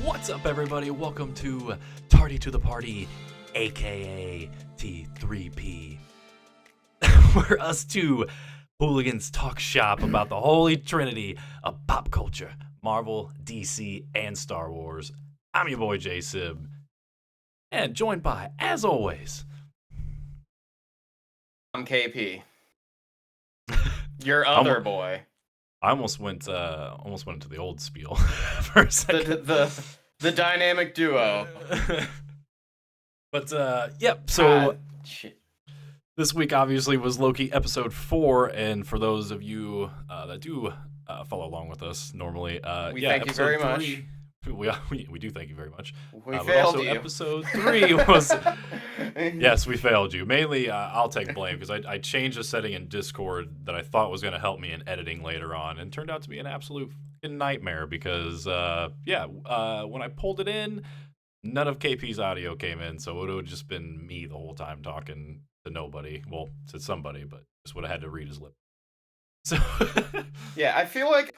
What's up, everybody? Welcome to Tardy to the Party, aka T3P, where us two hooligans talk shop about the holy trinity of pop culture, Marvel, DC, and Star Wars. I'm your boy Jsib, and joined by, as always, I'm KP. Your other boy. I almost went into the old spiel for a second. The dynamic duo. But yep. So this week obviously was Loki episode 4, and for those of you that do follow along with us normally, we thank you very much. We do thank you very much. We failed but also you. Episode 3 was yes, we failed you. Mainly, I'll take blame because I changed a setting in Discord that I thought was going to help me in editing later on, and turned out to be an absolute nightmare because when I pulled it in, none of KP's audio came in, so it would have just been me the whole time talking to nobody. Well, to somebody, but just would have had to read his lip. So yeah, I feel like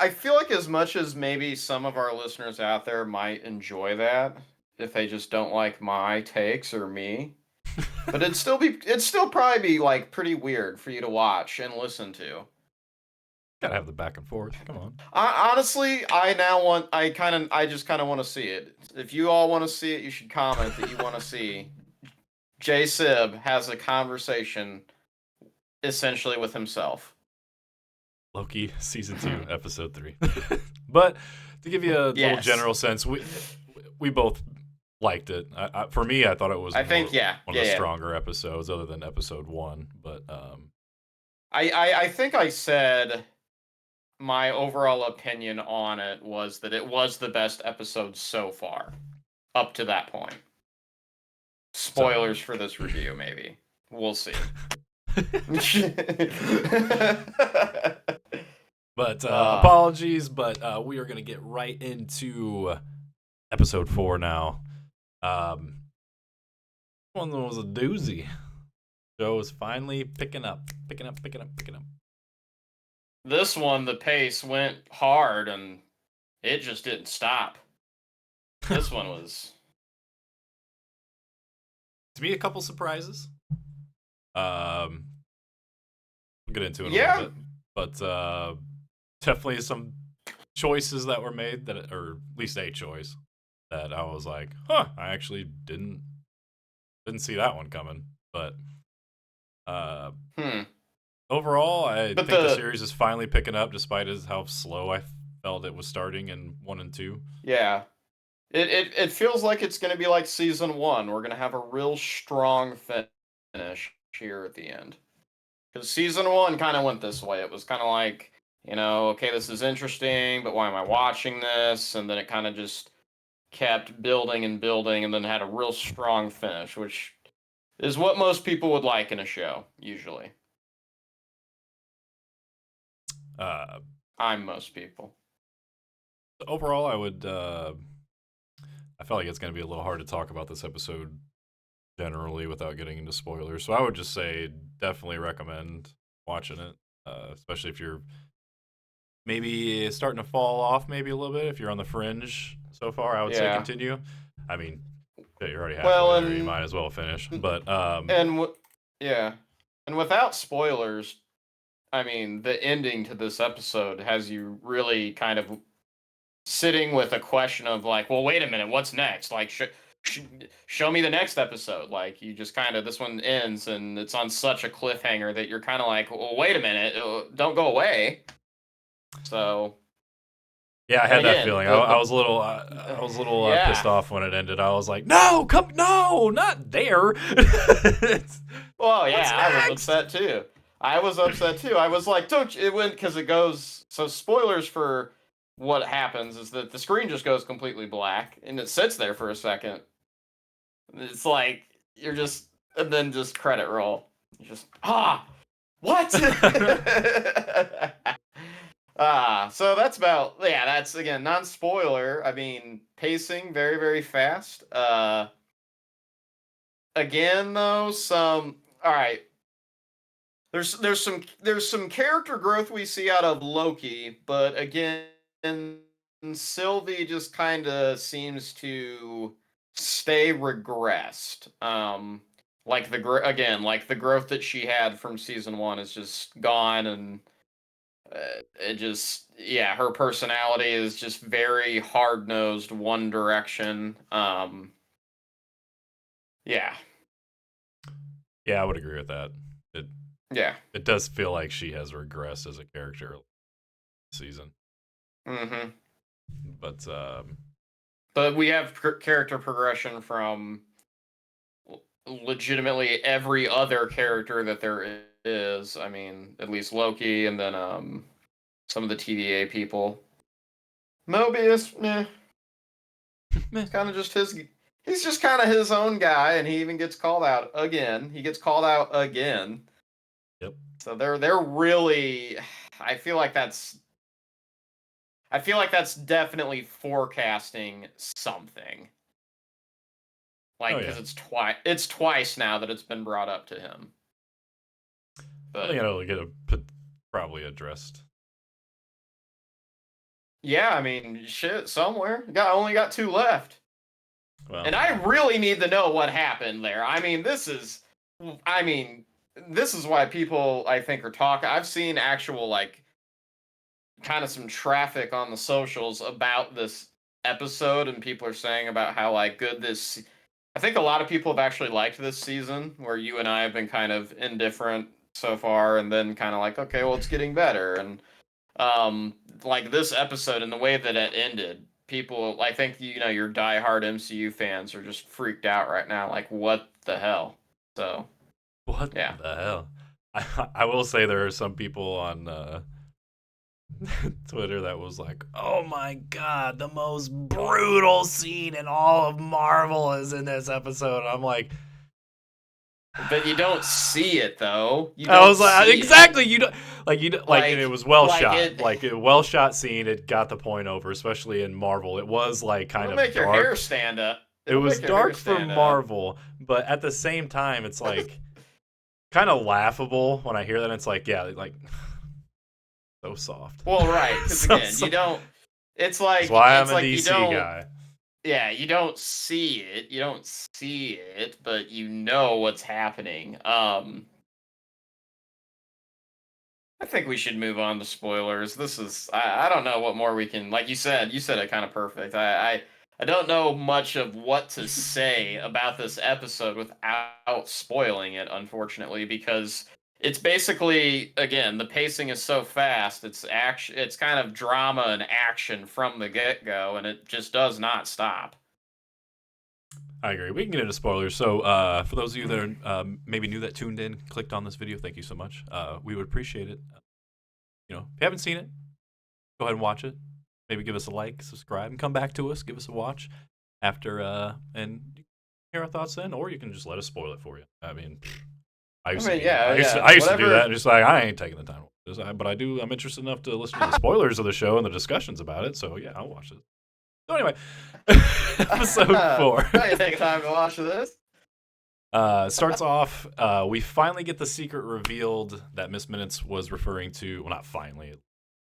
as much as maybe some of our listeners out there might enjoy that, if they just don't like my takes or me, but it'd still probably be like pretty weird for you to watch and listen to. Gotta have the back and forth. Come on. Honestly, I just kind of want to see it. If you all want to see it, you should comment that you want to see Jsib has a conversation essentially with himself. Loki season 2 episode 3. But to give you a little general sense, we both liked it. For me, I thought it was one of the stronger episodes other than episode 1. But I think I said my overall opinion on it was that it was the best episode so far up to that point. Spoilers for this review, maybe. We'll see. But apologies, but we are going to get right into episode 4 now. One was a doozy. Joe is finally picking up. This one, the pace went hard, and it just didn't stop. This one was... To me, a couple surprises. We'll get into it a little bit. But definitely some choices that were made, or at least a choice, that I was like, I actually didn't see that one coming. But overall, I think the series is finally picking up, despite how slow I felt it was starting in 1 and 2. Yeah. It feels like it's going to be like season 1. We're going to have a real strong finish here at the end. Because season 1 kind of went this way. It was kind of like, okay, this is interesting, but why am I watching this? And then it kind of just kept building and building, and then had a real strong finish, which is what most people would like in a show, usually. I'm most people. Overall, I would... I felt like it's going to be a little hard to talk about this episode generally without getting into spoilers. So I would just say definitely recommend watching it, especially if you're maybe starting to fall off maybe a little bit. If you're on the fringe so far, I would say continue. I mean, you're already halfway there. You might as well finish. But and without spoilers, I mean, the ending to this episode has you really kind of sitting with a question of like, well, wait a minute, what's next? Like, show me the next episode. Like, you just kind of, this one ends and it's on such a cliffhanger that you're kind of like, well, wait a minute, don't go away. So yeah, I had that feeling. I was a little pissed off when it ended. I was like, no, not there. Well, yeah, I was upset too. I was like, it went, because it goes, so spoilers for what happens is that the screen just goes completely black and it sits there for a second. It's like you're just, and then just credit roll. You just what? So that's about, that's again non-spoiler. I mean, pacing very, very fast. Again though, all right. There's some character growth we see out of Loki, but again, Sylvie just kind of seems to stay regressed. Like again, like the growth that she had from season 1 is just gone, and it just, yeah, her personality is just very hard nosed, one direction. Yeah, Yeah, I would agree with that. It yeah. it does feel like she has regressed as a character this season. Mm-hmm. But But we have character progression from legitimately every other character that there is. I mean, at least Loki, and then some of the TVA people. Mobius, meh. meh. It's kind of just his. He's just kind of his own guy, and he even gets called out again. He gets called out again. Yep. So they're really. I feel like that's. I feel like that's definitely forecasting something. Oh Like, yeah. because it's twice now that it's been brought up to him. I But think it'll get probably addressed. yeah, I mean, shit, somewhere. Only got 2 left. Well, And I really need to know what happened there. I mean, this is why people, I think, are talking. I've seen actual, like, kind of some traffic on the socials about this episode, and people are saying about how, like, good this. I think a lot of people have actually liked this season, where you and I have been kind of indifferent so far, and then kind of like, okay, well, it's getting better. And like this episode and the way that it ended, people, I think, your diehard MCU fans are just freaked out right now, like, what the hell. So what yeah. the hell? I will say there are some people on Twitter that was like, "Oh my god, the most brutal scene in all of Marvel is in this episode." I'm like, But you don't see it, though. You I don't was like, see it. exactly. You don't like, and it like was well like shot, it like a well shot scene. It got the point over, especially in Marvel. It was like kind it'll of make your hair dark. stand up. It It'll was make your hair dark for stand up. Marvel, but at the same time, it's like kind of laughable when I hear that. It's like, yeah, like so soft. Well, right, because so, again, so, you don't. It's that's like why I'm it's a like you DC don't. guy. Yeah, you don't see it. You don't see it, but you know what's happening. I think we should move on to spoilers. This is I don't know what more we can, like you said it kind of perfect. I don't know much of what to say about this episode without spoiling it, unfortunately, because it's basically, again, the pacing is so fast. It's kind of drama and action from the get-go, and it just does not stop. I agree. We can get into spoilers. So, for those of you that are maybe new that tuned in, clicked on this video, thank you so much. We would appreciate it. If you haven't seen it, go ahead and watch it. Maybe give us a like, subscribe, and come back to us. Give us a watch after, and hear our thoughts then, or you can just let us spoil it for you. I mean, I used to be, Yeah, I used to do that, whatever. and just like I ain't taking the time. But I'm interested enough to listen to the spoilers of the show and the discussions about it. So yeah, I'll watch it. So anyway, episode 4. I ain't taking time to watch this. Starts off, we finally get the secret revealed that Miss Minutes was referring to. Well, not finally,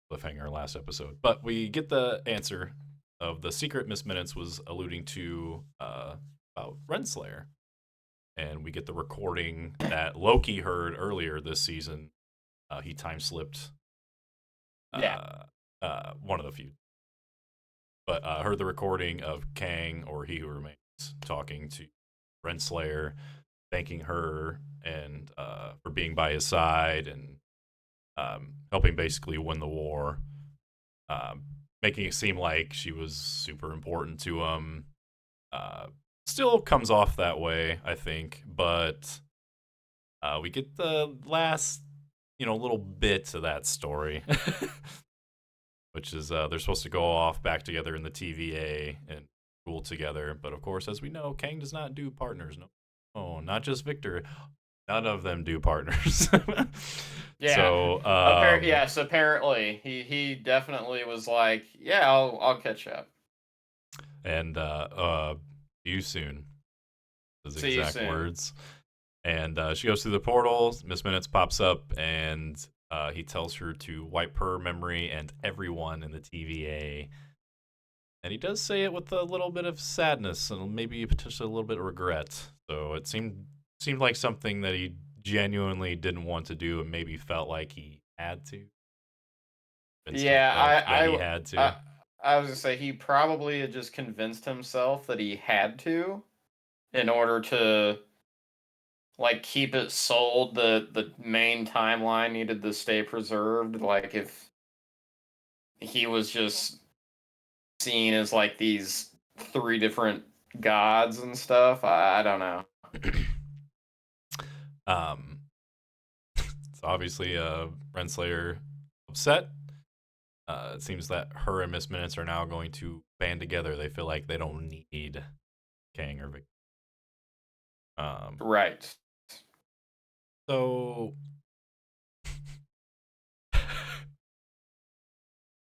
cliffhanger last episode, but we get the answer of the secret Miss Minutes was alluding to about Renslayer. And we get the recording that Loki heard earlier this season. He time slipped Yeah. one of the few. But heard the recording of Kang, or He Who Remains, talking to Renslayer, thanking her and for being by his side and helping basically win the war, making it seem like she was super important to him. Still comes off that way, I think, but we get the last, little bit of that story, which is they're supposed to go off back together in the TVA and rule together. But of course, as we know, Kang does not do partners. No, not just Victor. None of them do partners. Yeah. So, yes, apparently he definitely was like, yeah, I'll catch up. and see you soon. Those See you exact soon. words. And she goes through the portal. Miss Minutes pops up, and he tells her to wipe her memory and everyone in the TVA And he does say it with a little bit of sadness and maybe potentially a little bit of regret. So it seemed like something that he genuinely didn't want to do and maybe felt like he had to. Convince Yeah, himself that he had to. I was gonna say he probably had just convinced himself that he had to in order to like keep it sold. The main timeline needed to stay preserved. Like if he was just seen as like these three different gods and stuff, I don't know. um, it's obviously Renslayer upset. It seems that her and Miss Minutes are now going to band together. They feel like they don't need Kang or Victor. Right. So,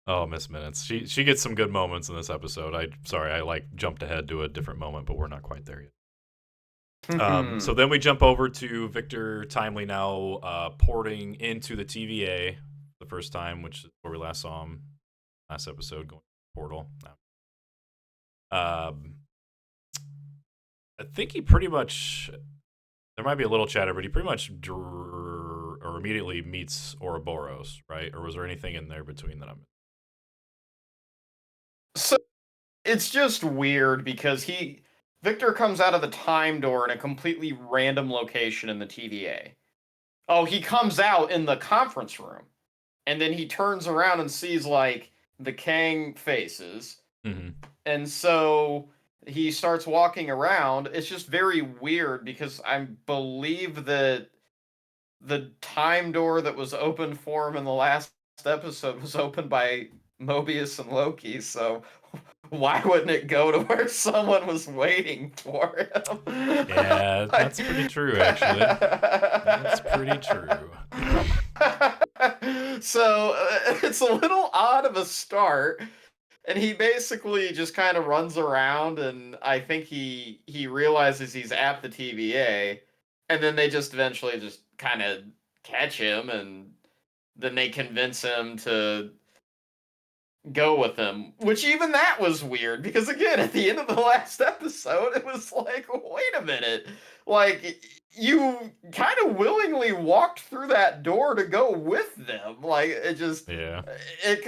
oh, Miss Minutes, she gets some good moments in this episode. I like jumped ahead to a different moment, but we're not quite there yet. So then we jump over to Victor Timely now porting into the TVA the first time, which is where we last saw him last episode going portal. Um, I think he pretty much there might be a little chatter, but he pretty much or immediately meets Ouroboros, right? Or was there anything in there between that? So it's just weird because Victor comes out of the time door in a completely random location in the TVA. Oh, he comes out in the conference room, and then he turns around and sees like the Kang faces, Mm-hmm. and so he starts walking around. It's just very weird because I believe that the time door that was open for him in the last episode was opened by Mobius and Loki, so why wouldn't it go to where someone was waiting for him? Yeah, that's pretty true, actually. That's pretty true. So it's a little odd of a start, and he basically just kind of runs around, and I think he realizes he's at the TVA, and then they just eventually just kind of catch him, and then they convince him to go with him, which even that was weird because again at the end of the last episode it was like, wait a minute, like you kind of willingly walked through that door to go with them, like it just Yeah. it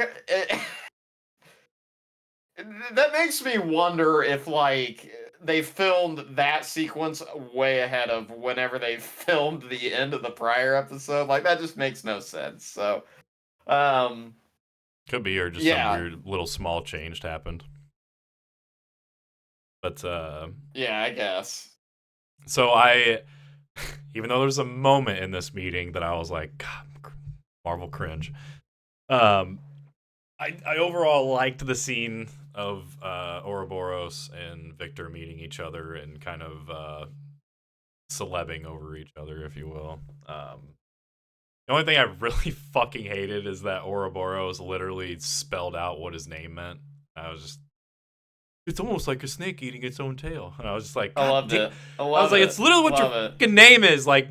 that makes me wonder if like they filmed that sequence way ahead of whenever they filmed the end of the prior episode. Like that just makes no sense. So um Could be, or just some yeah, weird little small change happened. But yeah, I guess. so even though there's a moment in this meeting that I was like, God, Marvel cringe. Um, I overall liked the scene of Ouroboros and Victor meeting each other and kind of celebbing over each other, if you will. The only thing I really fucking hated is that Ouroboros literally spelled out what his name meant. I was just, it's almost like a snake eating its own tail. And I was just like, I God loved damn. it. I I was love like, it. it's literally what your Love it. fucking name is. Like,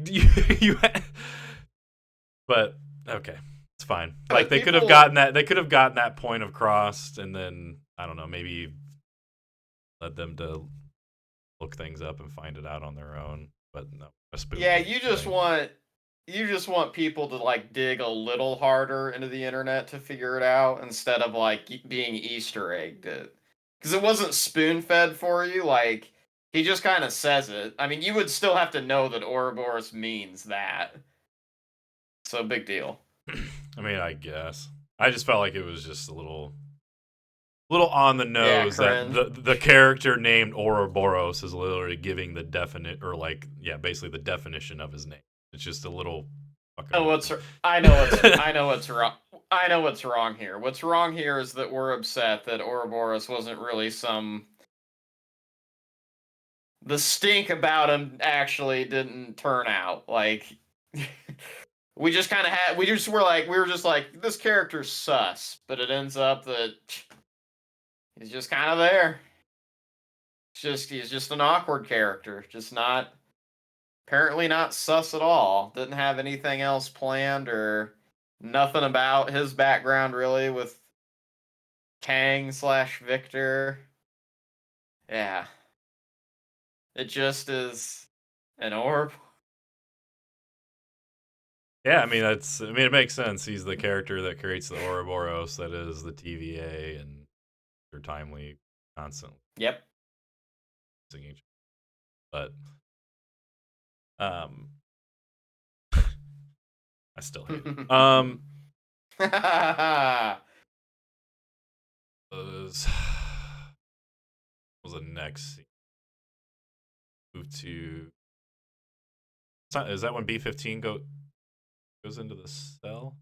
you but okay, it's fine. Like they could have People, gotten that. They could have gotten that point across, and then I don't know, maybe led them to look things up and find it out on their own. But no, a spoon yeah, feed thing. you just want people to like dig a little harder into the internet to figure it out instead of like being Easter egged it. Because it wasn't spoon fed for you. Like he just kind of says it. I mean, you would still have to know that Ouroboros means that. So big deal. I mean, I guess I just felt like it was just a little on the Yeah, nose that cringe. the character named Ouroboros is literally giving the definite or like yeah, basically the definition of his name. It's just a little fucking Oh, annoying. I know what's wrong. I know what's wrong here. What's wrong here is that we're upset that Ouroboros wasn't really some the stink about him actually didn't turn out. Like we just kind of had we were just like this character's sus, but it ends up that he's just kind of there. He's just an awkward character, just not apparently not sus at all. Didn't have anything else planned or nothing about his background really with Kang / Victor. Yeah. It just is an orb. Yeah, I mean it makes sense. He's the character that creates the Ouroboros that is the TVA, and they're timely, constantly Yep. singing. But um, I still hate it. Was was the next scene? Move to. Is that when B-15 goes into the cell?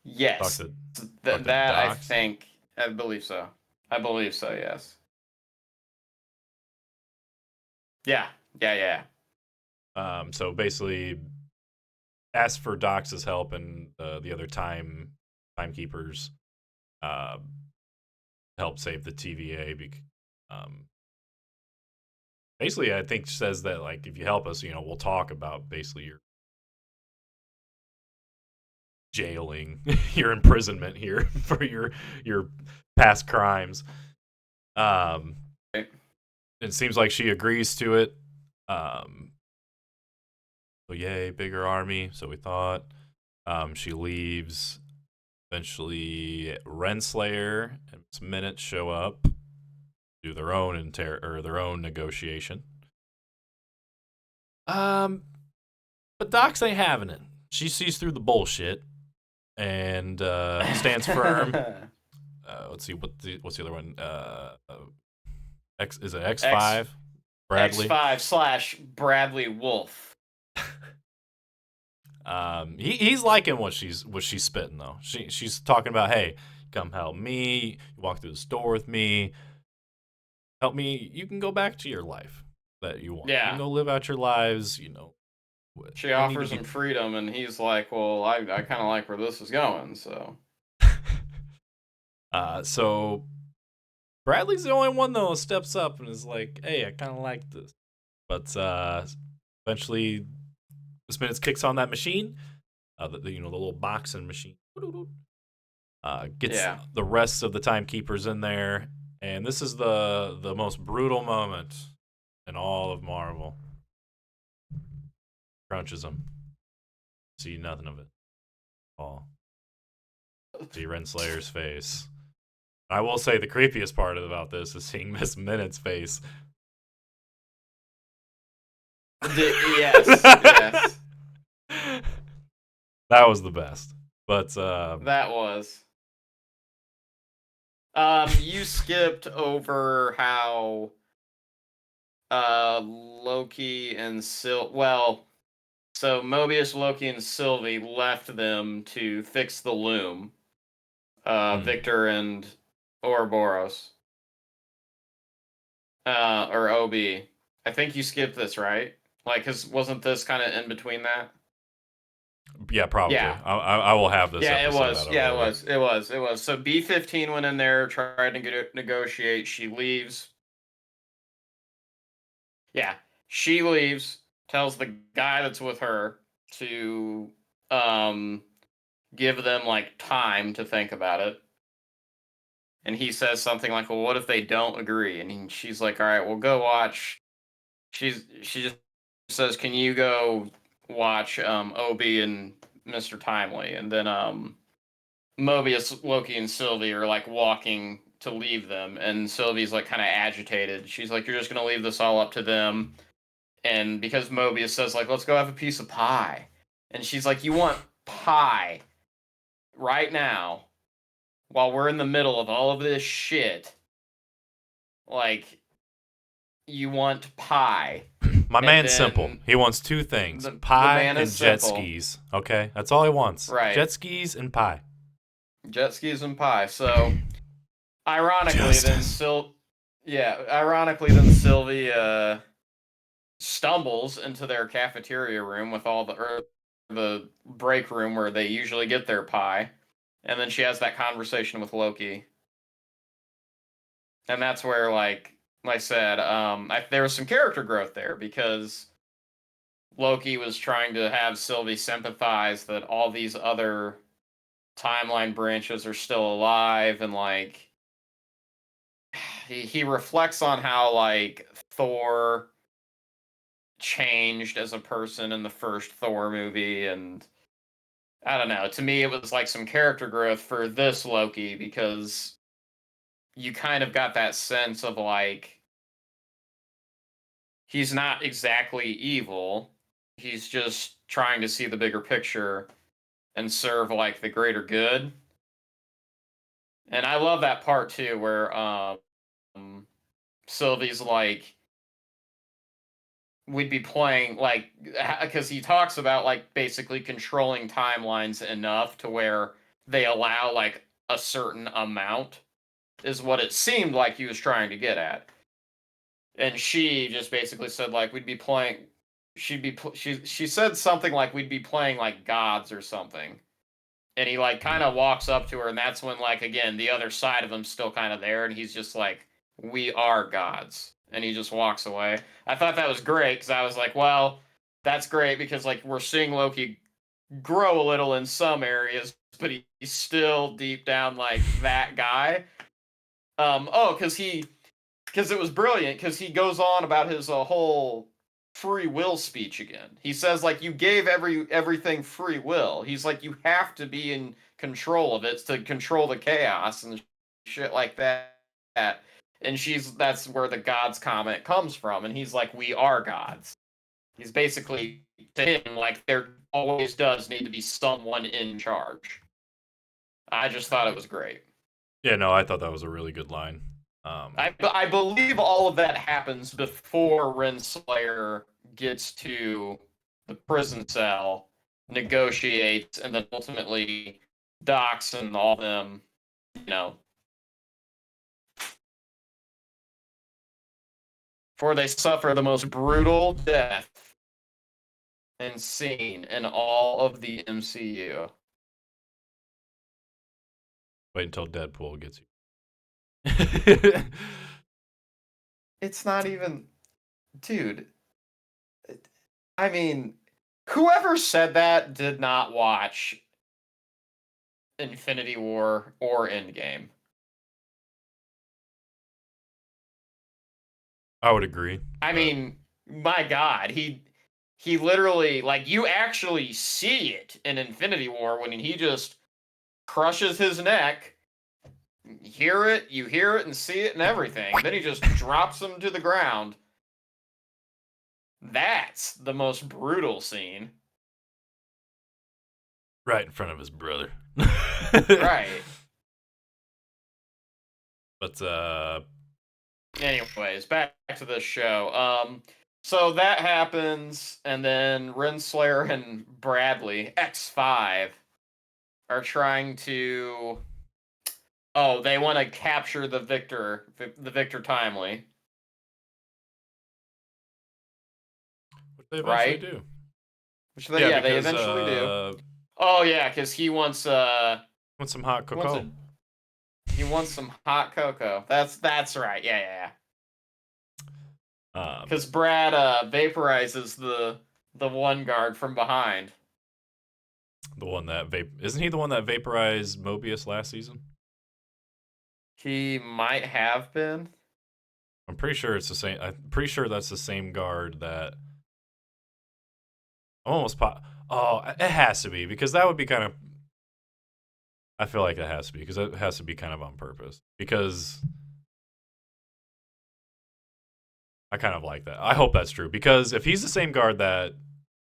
Talk Yes. to talk to That Docs. I believe so. I believe so, yes. Yeah. Yeah. So basically, ask for Docs' help and the other timekeepers uh, help save the TVA. Basically, I think says that like if you help us, we'll talk about basically your jailing, your imprisonment here for your past crimes. Um, Right. it seems like she agrees to it. So yay, bigger army. So we thought. She leaves. Eventually, Renslayer and Miss Minute show up, do their own their own negotiation. But Docs ain't having it. She sees through the bullshit and stands firm. Let's see what's the other one? Is it X X5? Bradley. X5 / Bradley Wolf. He's liking what she's spitting though. She's talking about, hey, come help me. You walk through the store with me. Help me. You can go back to your life that you want. You can Yeah. go live out your lives. She We need to offers be. him freedom, and he's like, well, I kind of like where this is going, so. So Bradley's the only one though who steps up and is like, hey, I kind of like this. But eventually, this minutes kicks on that machine, the little boxing machine. Gets Yeah. the rest of the timekeepers in there, and this is the most brutal moment in all of Marvel. Crunches him. See nothing of it. All. See Renslayer's face. I will say the creepiest part about this is seeing Miss Minute's face. Yes. Yes. That was the best. But That was. You skipped over how Loki and so Mobius, Loki, and Sylvie left them to fix the loom. Victor and Ouroboros. Or OB. I think you skipped this, right? Like, cause wasn't this kind of in between that? yeah, probably. Yeah. I will have this Yeah, it episode was. out of Yeah, it order. was. It was. It was. So B-15 went in there, tried to negotiate. She leaves. Yeah, she leaves. Tells the guy that's with her to um give them like time to think about it. And he says something like, "Well, what if they don't agree?" And she's like, "All right, well, go watch." She just says, "Can you go watch OB and Mr. Timely?" And then Mobius, Loki, and Sylvie are like walking to leave them, and Sylvie's like kind of agitated. She's like, "You're just gonna leave this all up to them?" And because Mobius says like, "Let's go have a piece of pie," and she's like, "You want pie right now while we're in the middle of all of this shit? Like, you want pie?" My And man's simple. then He wants two things: the pie man is and jet simple, skis. Okay, that's all he wants. right? Jet skis and pie. Jet skis and pie. So ironically, then Justice. ironically, then Sylvie stumbles into their cafeteria room with the break room where they usually get their pie, and then she has that conversation with Loki, and that's where, like I said, there was some character growth there because Loki was trying to have Sylvie sympathize that all these other timeline branches are still alive, and like he reflects on how like Thor changed as a person in the first Thor movie, and I don't know. To me, it was like some character growth for this Loki because you kind of got that sense of like he's not exactly evil. He's just trying to see the bigger picture and serve like the greater good. And I love that part too, where Sylvie's like, we'd be playing like, because he talks about like basically controlling timelines enough to where they allow like a certain amount, is what it seemed like he was trying to get at. And she just basically said like we'd be playing. She said something like we'd be playing like gods or something. And he like kind of walks up to her, and that's when like again the other side of him's still kind of there, and he's just like, "We are gods," and he just walks away. I thought that was great because I was like, "Well, that's great because like we're seeing Loki grow a little in some areas, but he's still deep down like that guy." Because it was brilliant because he goes on about his whole free will speech again. He says like you gave everything free will. He's like you have to be in control of it to control the chaos and shit like that. And that's where the gods comment comes from. And he's like, we are gods. He's basically to him like there always does need to be someone in charge. I just thought it was great. Yeah, no, I thought that was a really good line. I believe all of that happens before Renslayer gets to the prison cell, negotiates, and then ultimately Docs and all of them, you know, for they suffer the most brutal death and scene in all of the MCU. Wait until Deadpool gets you. It's not even, dude. I mean, whoever said that did not watch Infinity War or Endgame. I would agree. I mean, my God, he literally like you actually see it in Infinity War when he just crushes his neck. You hear it and see it and everything. Then he just drops him to the ground. That's the most brutal scene. Right in front of his brother. Right. But Anyways, back to this show. So that happens, and then Renslayer and Bradley, X5, are trying to. Oh, they want to capture the Victor Timely, what they eventually right? do. Which Yeah, they because eventually do. Oh yeah, because he wants want some hot he wants cocoa. he wants some hot cocoa. That's right. Yeah. Because Brad vaporizes the one guard from behind. The one that isn't he the one that vaporized Mobius last season? He might have been. I'm pretty sure it's the same. I'm pretty sure that's the same guard that. I'm almost Oh, it has to be because that would be kind of. I feel like it has to be because it has to be kind of on purpose because I kind of like that. I hope that's true because if he's the same guard that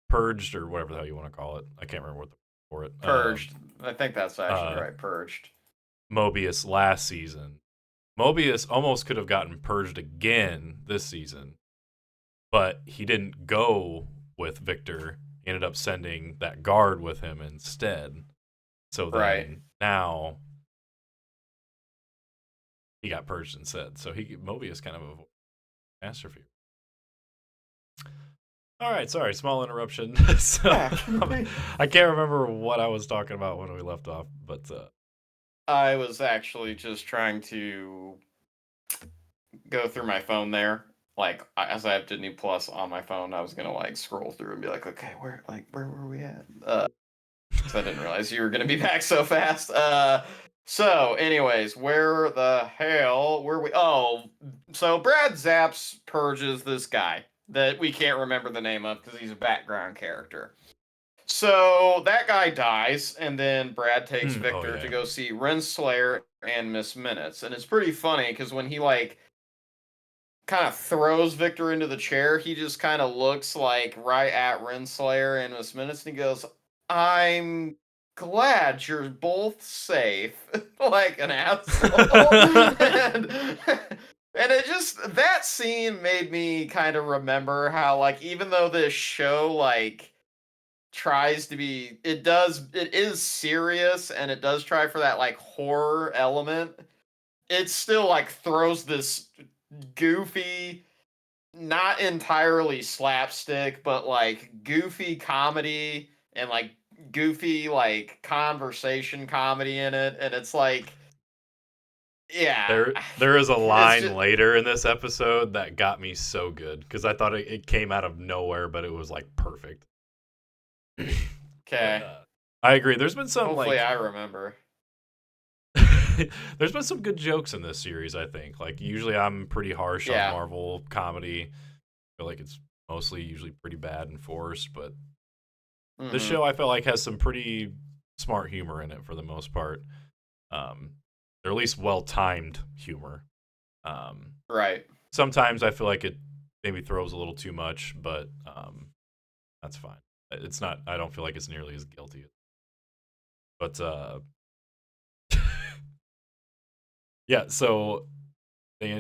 purged or whatever the hell you want to call it, I can't remember what for it. Purged. I think that's actually right. Purged. Mobius last season. Mobius almost could have gotten purged again this season, but he didn't go with Victor. He ended up sending that guard with him instead. So then now he got purged instead. So Mobius kind of a masterpiece. All right, sorry, small interruption. So I can't remember what I was talking about when we left off, but I was actually just trying to go through my phone there. as I have Disney Plus on my phone, I was gonna like scroll through and be like, okay, where were we at? Because I didn't realize you were gonna be back so fast. So, anyways, where the hell were we? Oh, so Brad Zapps purges this guy that we can't remember the name of because he's a background character. So that guy dies, and then Brad takes Oh Victor to yeah. go see Renslayer and Miss Minutes, and it's pretty funny because when he like kind of throws Victor into the chair, he just kind of looks like right at Renslayer and Miss Minutes, and he goes, "I'm glad you're both safe," like an asshole, and it just that scene made me kind of remember how like even though this show like tries to be it is serious and it does try for that like horror element, it still like throws this goofy, not entirely slapstick, but like goofy comedy and like goofy like conversation comedy in it, and it's like, yeah, There is a it's line just later in this episode that got me so good because I thought it came out of nowhere, but it was like perfect. But okay. I agree. There's been some Hopefully, like I remember. there's been some good jokes in this series. I think like usually I'm pretty harsh on Yeah. Marvel comedy. I feel like it's mostly usually pretty bad and forced, but this Hmm. show I feel like has some pretty smart humor in it for the most part. Um, or at least well timed humor. Um, Right. Sometimes I feel like it maybe throws a little too much, but that's fine. It's not. I don't feel like it's nearly as guilty. But yeah. So they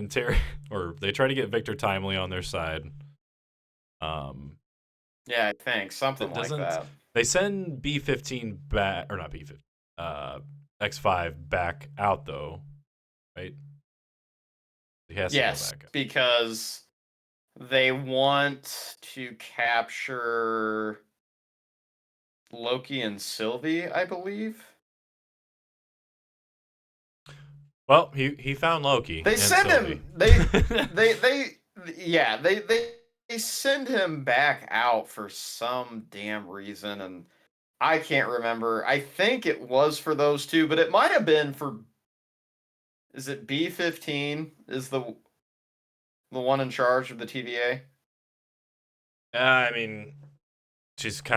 or they try to get Victor Timely on their side. Um, Yeah, I think something that like doesn't. that. They send B-15 back, or not B-15. Uh, X5 back out though, right? He has to go Yes, back out. because they want to capture Loki and Sylvie, I believe. Well, he found Loki They and send Sylvie. him. They yeah they send him back out for some damn reason, and I can't remember. I think it was for those two, but it might have been for. Is it B-15? Is the one in charge of the TVA? I mean,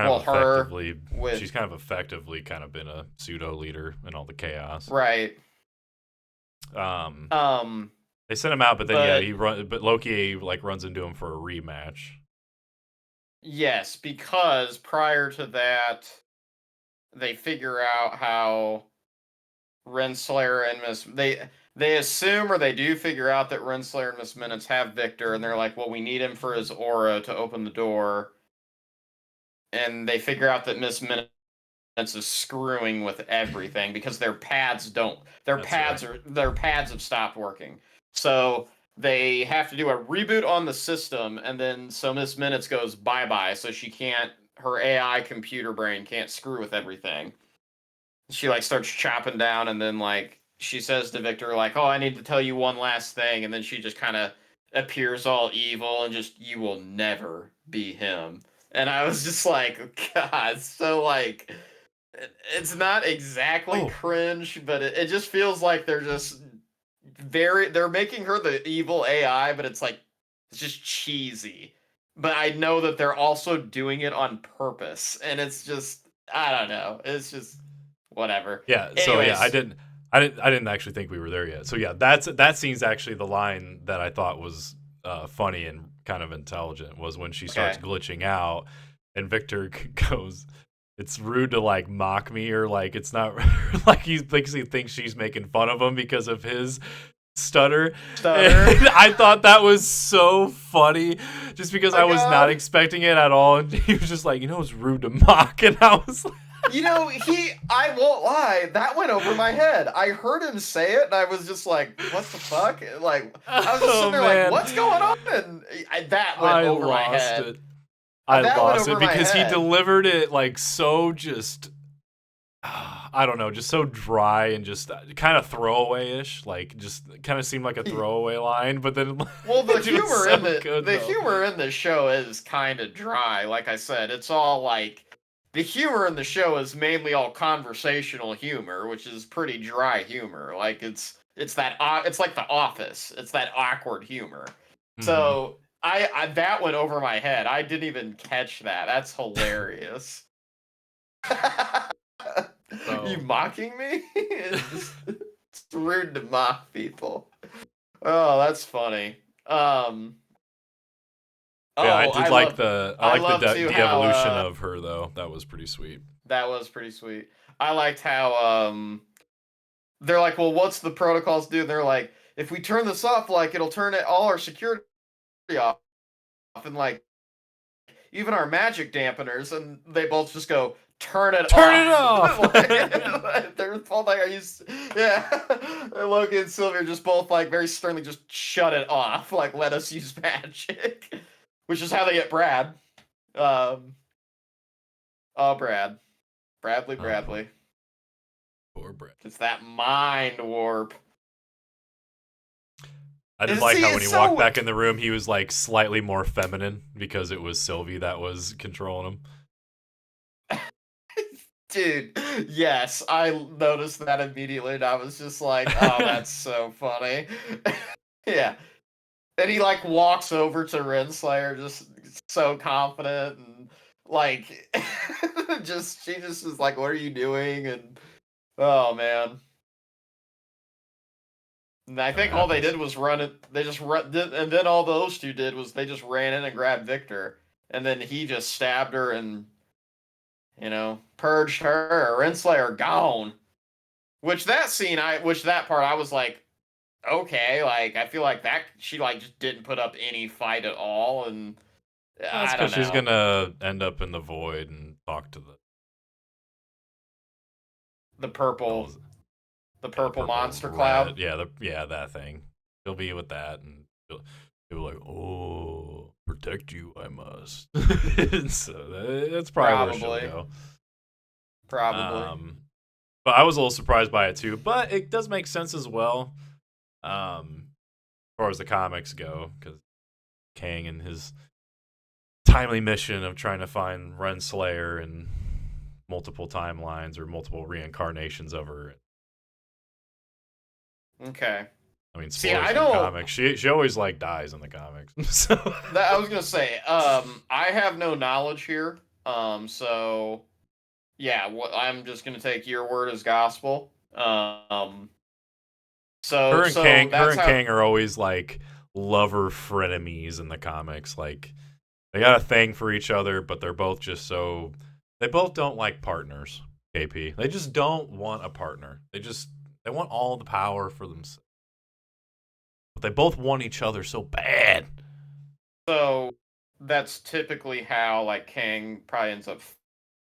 Well, her with she's kind of effectively kind of been a pseudo leader in all the chaos. right. Um, Um, they sent him out, but then yeah, but but Loki like runs into him for a rematch. yes, because prior to that, they figure out how Renslayer and they assume or they do figure out that Renslayer and Miss Minutes have Victor, and they're like, well, we need him for his aura to open the door, and they figure out that Miss Minutes is screwing with everything because That's right. their pads have stopped working. So they have to do a reboot on the system, and then so Miss Minutes goes bye-bye, so she can't her AI computer brain can't screw with everything. She like starts chopping down, and then like she says to Victor like, "Oh, I need to tell you one last thing," and then she just kind of appears all evil and just, "You will never be him." And I was just like, God, so like it's not exactly Oh, cringe, but it just feels like they're just they're making her the evil AI, but it's just cheesy. But I know that they're also doing it on purpose, and it's just I don't know. It's just whatever. yeah. So yeah, Anyways, I didn't actually think we were there yet. So yeah, that scene's actually the line that I thought was funny and kind of intelligent was when she starts okay. glitching out, and Victor goes, "It's rude to like mock me," or like it's not like he thinks she's making fun of him because of his stutter. Stutter. And I thought that was so funny just because Oh I my was not god. expecting it at all. And he was just like, it's rude to mock. And I was like, I won't lie, that went over my head. I heard him say it, and I was just like, what the fuck? Like, I was just oh sitting there like, man, what's going on? And that went I over my lost head. it. I That went lost it over my because he head. delivered it like so just I don't know, just so dry and just kind of throwaway-ish. Like, just kind of seemed like a throwaway line, but then Well, the it was humor so in good the though. humor in the show is kind of dry. Like I said, it's all like the humor in the show is mainly all conversational humor, which is pretty dry humor. Like it's that it's like The Office. It's that awkward humor. Hmm. So I that went over my head. I didn't even catch that. That's hilarious. You So mocking me? It's rude to mock people. Oh, that's funny. Um. yeah, I Oh, did like the I love the too how de-evolution of her though. That was pretty sweet. that was pretty sweet. I liked how they're like, well, what's the protocols do? They're like, if we turn this off, like it'll turn it all our security off, and like even our magic dampeners, and they both just go, turn it Turn it off. off. Like, they're both like, are you? Yeah. And Loki and Sylvie are just both like very sternly, just shut it off. Like, let us use magic, which is how they get Brad. Um. Oh, Oh, Bradley. poor Brett. It's that mind warp. I did And like see, how when it's he walked so back in the room, he was like slightly more feminine because it was Sylvie that was controlling him. dude, yes, I noticed that immediately, and I was just like, "Oh, that's so funny." Yeah, and he like walks over to Renslayer, just so confident, and like, just she just is like, "What are you doing?" And oh man, and I That think all they happens. did was run it. They just run, and then all those two did was they just ran in and grabbed Victor, and then he just stabbed her and purged her. Renslayer gone. Which that part I was like, okay, like I feel like that she like just didn't put up any fight at all, and That's I because don't she's know. gonna end up in the void and talk to the The hell purple is it? the Yeah, the purple purple monster cloud. red. Yeah, that thing. He'll be with that, and he'll be like, "Oh, protect you, I must." So that's probably where she'll Probably. go. Probably. Um, but I was a little surprised by it too. But it does make sense as well, as far as the comics go, because Kang and his timely mission of trying to find Renslayer and multiple timelines or multiple reincarnations of her. Okay. I mean, See, spoilers I for the don't comics. She always like dies in the comics. So that I was gonna say, I have no knowledge here. So yeah, I'm just gonna take your word as gospel. So her that's and how. Kang are always like lover frenemies in the comics. Like they got a thing for each other, but they're both just so they both don't like partners. KP, they just don't want a partner. They want all the power for themselves. But they both want each other so bad. So that's typically how like Kang probably ends up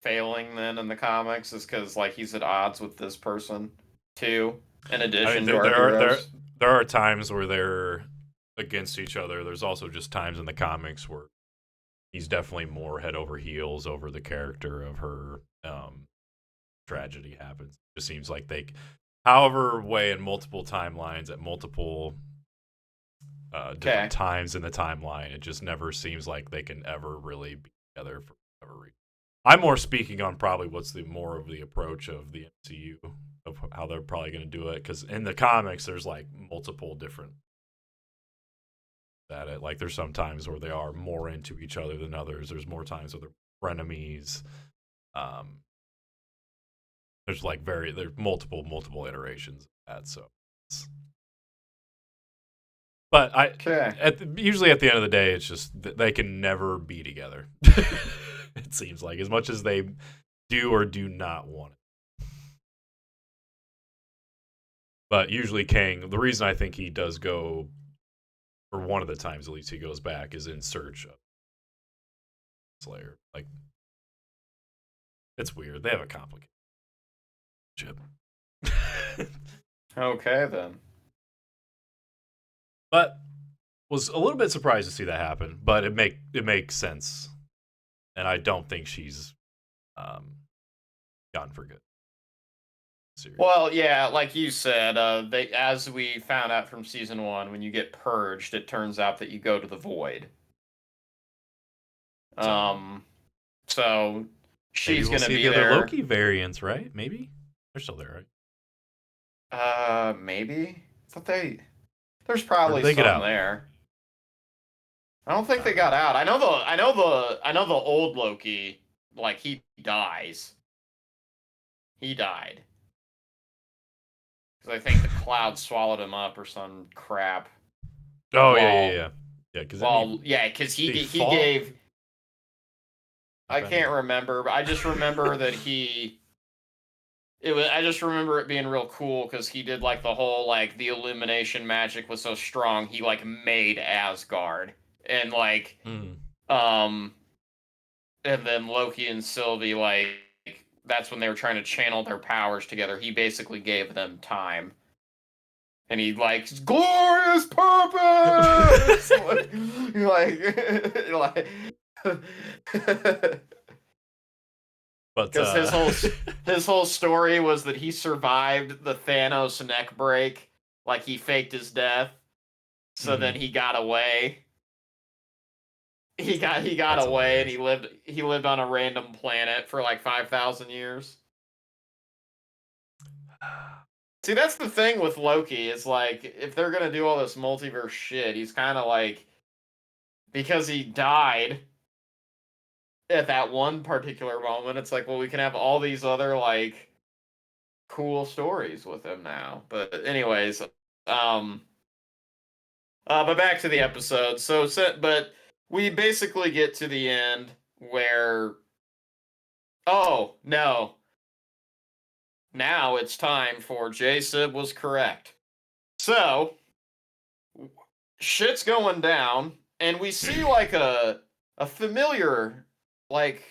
failing then in the comics is because like he's at odds with this person too, in I mean, addition to our heroes. there are times where they're against each other. There's also just times in the comics where he's definitely more head over heels over the character of her. Tragedy happens. It just seems like they, however, way in multiple timelines at multiple different Okay. times in the timeline, it just never seems like they can ever really be together for whatever reason. I'm more speaking on probably what's the more of the approach of the MCU of how they're probably going to do it because in the comics there's like multiple different at it. Like there's some times where they are more into each other than others. There's more times where they're frenemies. Um, there's like there's multiple iterations of that. So, but Okay. usually at the end of the day, it's just they can never be together. It seems like as much as they do or do not want it. But usually Kang, the reason I think he does go, or one of the times at least he goes back, is in search of Slayer. Like it's weird. They have a complicated ship. Okay then. But was a little bit surprised to see that happen. But it makes sense, and I don't think she's um, gone for good. series. Well, yeah, like you said, as we found out from season 1, when you get purged, it turns out that you go to the void. So So maybe she's we'll gonna see be the other there. Loki variants, right? Maybe they're still there, right? Maybe. I thought there's Or did probably they get some out? there. I don't think I they don't know. got out. I know the old Loki, like he dies. He died. Because I think the cloud swallowed him up or some crap. Oh yeah, yeah, While yeah, yeah. Because then while yeah, because did he he fall? gave. I Happened can't or remember, but I just remember that he. It was. I just remember it being real cool because he did like the whole like the illumination magic was so strong he like made Asgard and like mm. um and then Loki and Sylvie like that's when they were trying to channel their powers together. He basically gave them time. And he like glorious purpose, like But because his whole story was that he survived the Thanos neck break, like he faked his death, so then mhm. he got away. He got That's away and hilarious. he lived on a random planet for like 5,000 years. See, that's the thing with Loki. Is like if they're gonna do all this multiverse shit, he's kind of like because he died at that one particular moment. It's like, well, we can have all these other like cool stories with him now. But anyways, but back to the episode. But we basically get to the end where, oh no, now it's time for Jsib was correct. So shit's going down, and we see like a familiar like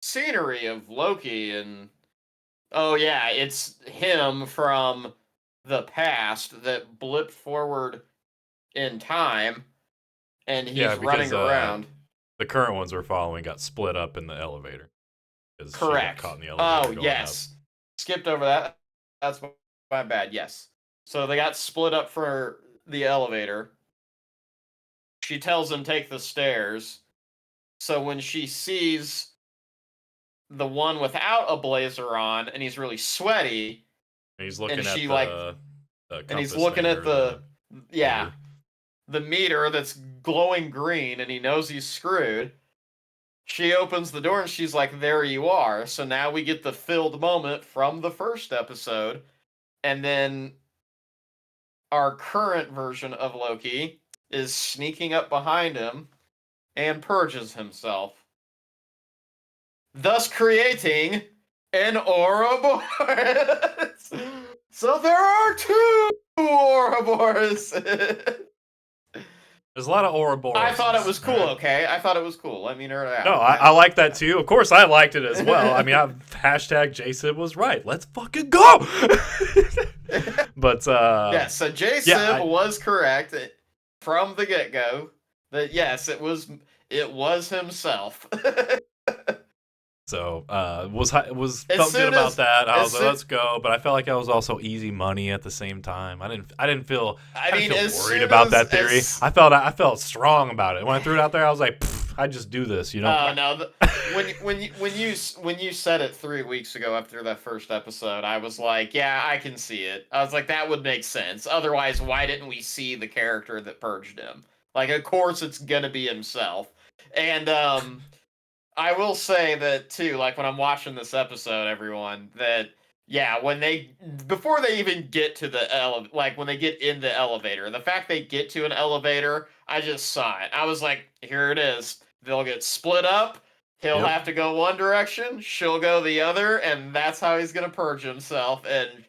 scenery of Loki and oh yeah, it's him from the past that blipped forward in time and Yeah, he's because running around. the current ones we're following got split up in the elevator because she got caught Correct. in the Oh, elevator going up. yes. Skipped over that. That's my bad. Yes. So they got split up for the elevator. She tells him take the stairs. So when she sees the one without a blazer on and he's really sweaty And he's and looking at she like the and he's compass looking thing at or the yeah, meter. the meter that's glowing green and he knows he's screwed. She opens the door and she's like, there you are. So now we get the filled moment from the first episode. And then our current version of Loki is sneaking up behind him and purges himself, thus creating an Ouroboros. So there are two Ouroboros. There's a lot of I thought it Ouroboroses. was All cool, right. okay? I thought it was cool. Let me nerd No, out, I okay? like that too. Of course, I liked it as well. I mean, hashtag Jsib was right. Let's fucking go. But Yes, so yeah, Sib was correct from the get-go that yes, it was himself. so was as felt good soon about as that. I as was like, soon let's go. But I felt like I was also easy money at the same time. I didn't feel I I didn't mean feel as worried soon about that theory. as I felt strong about it when I threw it out there. I was like, I just do this, you know. oh no, when you said it 3 weeks ago after that first episode, I was like, yeah, I can see it. I was like, that would make sense. Otherwise, why didn't we see the character that purged him? Like, of course, it's gonna be himself. And I will say that too. Like when I'm watching this episode, everyone that yeah, when they before they even get to the like when they get in the elevator, the fact they get to an elevator, I just saw it. I was like, here it is. They'll get split up. He'll Yep. have to go one direction. She'll go the other, and that's how he's gonna purge himself. And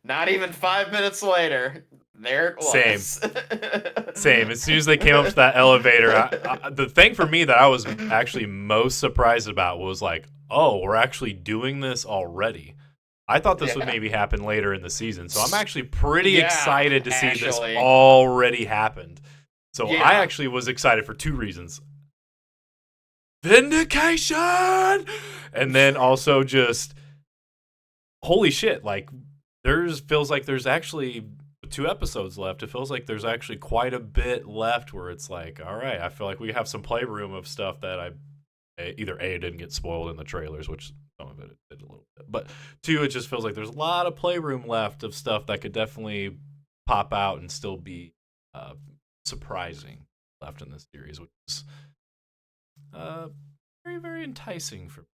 not even 5 minutes later, there it Same. was. Same. As soon as they came up to that elevator, the thing for me that I was actually most surprised about was like, oh, we're actually doing this already. I thought this would Yeah. maybe happen later in the season, so I'm actually pretty Yeah, excited to see this actually. already happened. So I Yeah. actually was excited for two reasons: vindication, and then also just holy shit, like feels like there's actually 2 episodes left. It feels like there's actually quite a bit left where it's like, all right, I feel like we have some playroom of stuff that either A, didn't get spoiled in the trailers, which some of it did a little bit, but 2, it just feels like there's a lot of playroom left of stuff that could definitely pop out and still be surprising left in this series, which is very, very enticing for me.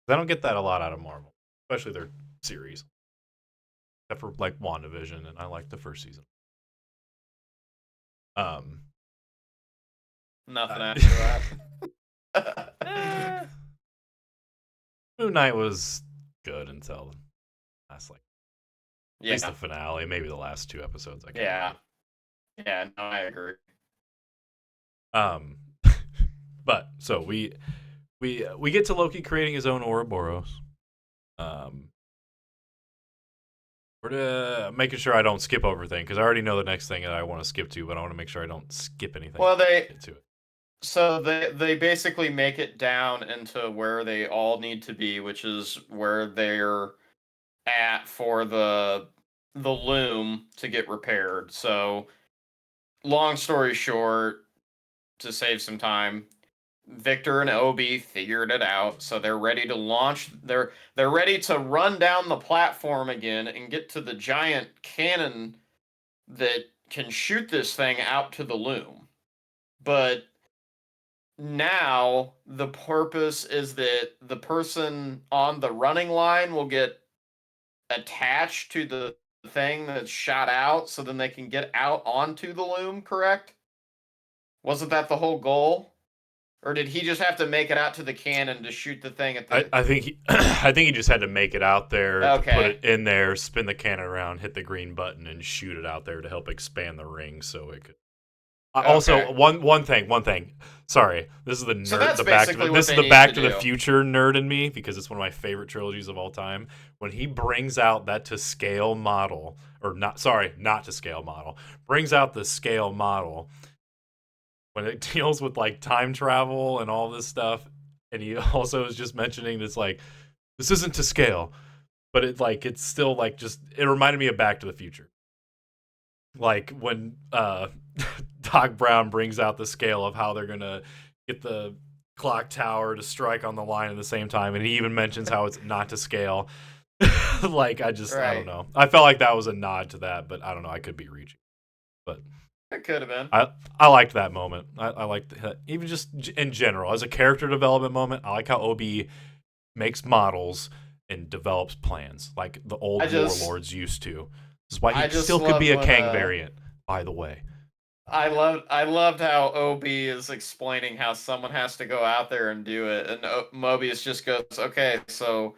I don't get that a lot out of Marvel, especially their series, except for like WandaVision, and I like the first season. Nothing after that. Moon Knight was good until the last, like, at Yeah. least the finale, maybe the last 2 episodes. I can't Yeah. Yeah, no, I agree. But so we get to Loki creating his own Ouroboros. We're making sure I don't skip over things because I already know the next thing that I want to skip to, but I want to make sure I don't skip anything. Well, get to it. So they basically make it down into where they all need to be, which is where they're at for the loom to get repaired. So, long story short, to save some time, Victor and Obi figured it out, so they're ready to launch. They're ready to run down the platform again and get to the giant cannon that can shoot this thing out to the loom. But now the purpose is that the person on the running line will get attached to the thing that's shot out, so then they can get out onto the loom, correct? Wasn't that the whole goal? Or did he just have to make it out to the cannon to shoot the thing at the... I think I think he just had to make it out there to put Okay. it in there, spin the cannon around, hit the green button, and shoot it out there to help expand the ring so it could. Also, Okay. one thing. Sorry, this is the nerd. So that's the back basically to, what this is they the need Back to to the do. Future nerd in me because it's one of my favorite trilogies of all time. When he brings out that to scale model, or not to scale model, brings out the scale model when it deals with like time travel and all this stuff, and he also is just mentioning this like this isn't to scale, but it's still like just it reminded me of Back to the Future. Like when Doc Brown brings out the scale of how they're gonna get the clock tower to strike on the line at the same time, and he even mentions how it's not to scale. I don't know. I felt like that was a nod to that, but I don't know. I could be reaching, but It could have been. I liked that moment. I liked even just in general as a character development moment. I like how Obi makes models and develops plans like the old warlords used to. This is why he still could be a Kang variant, by the way. I loved how Obi is explaining how someone has to go out there and do it, and Mobius just goes, "Okay, so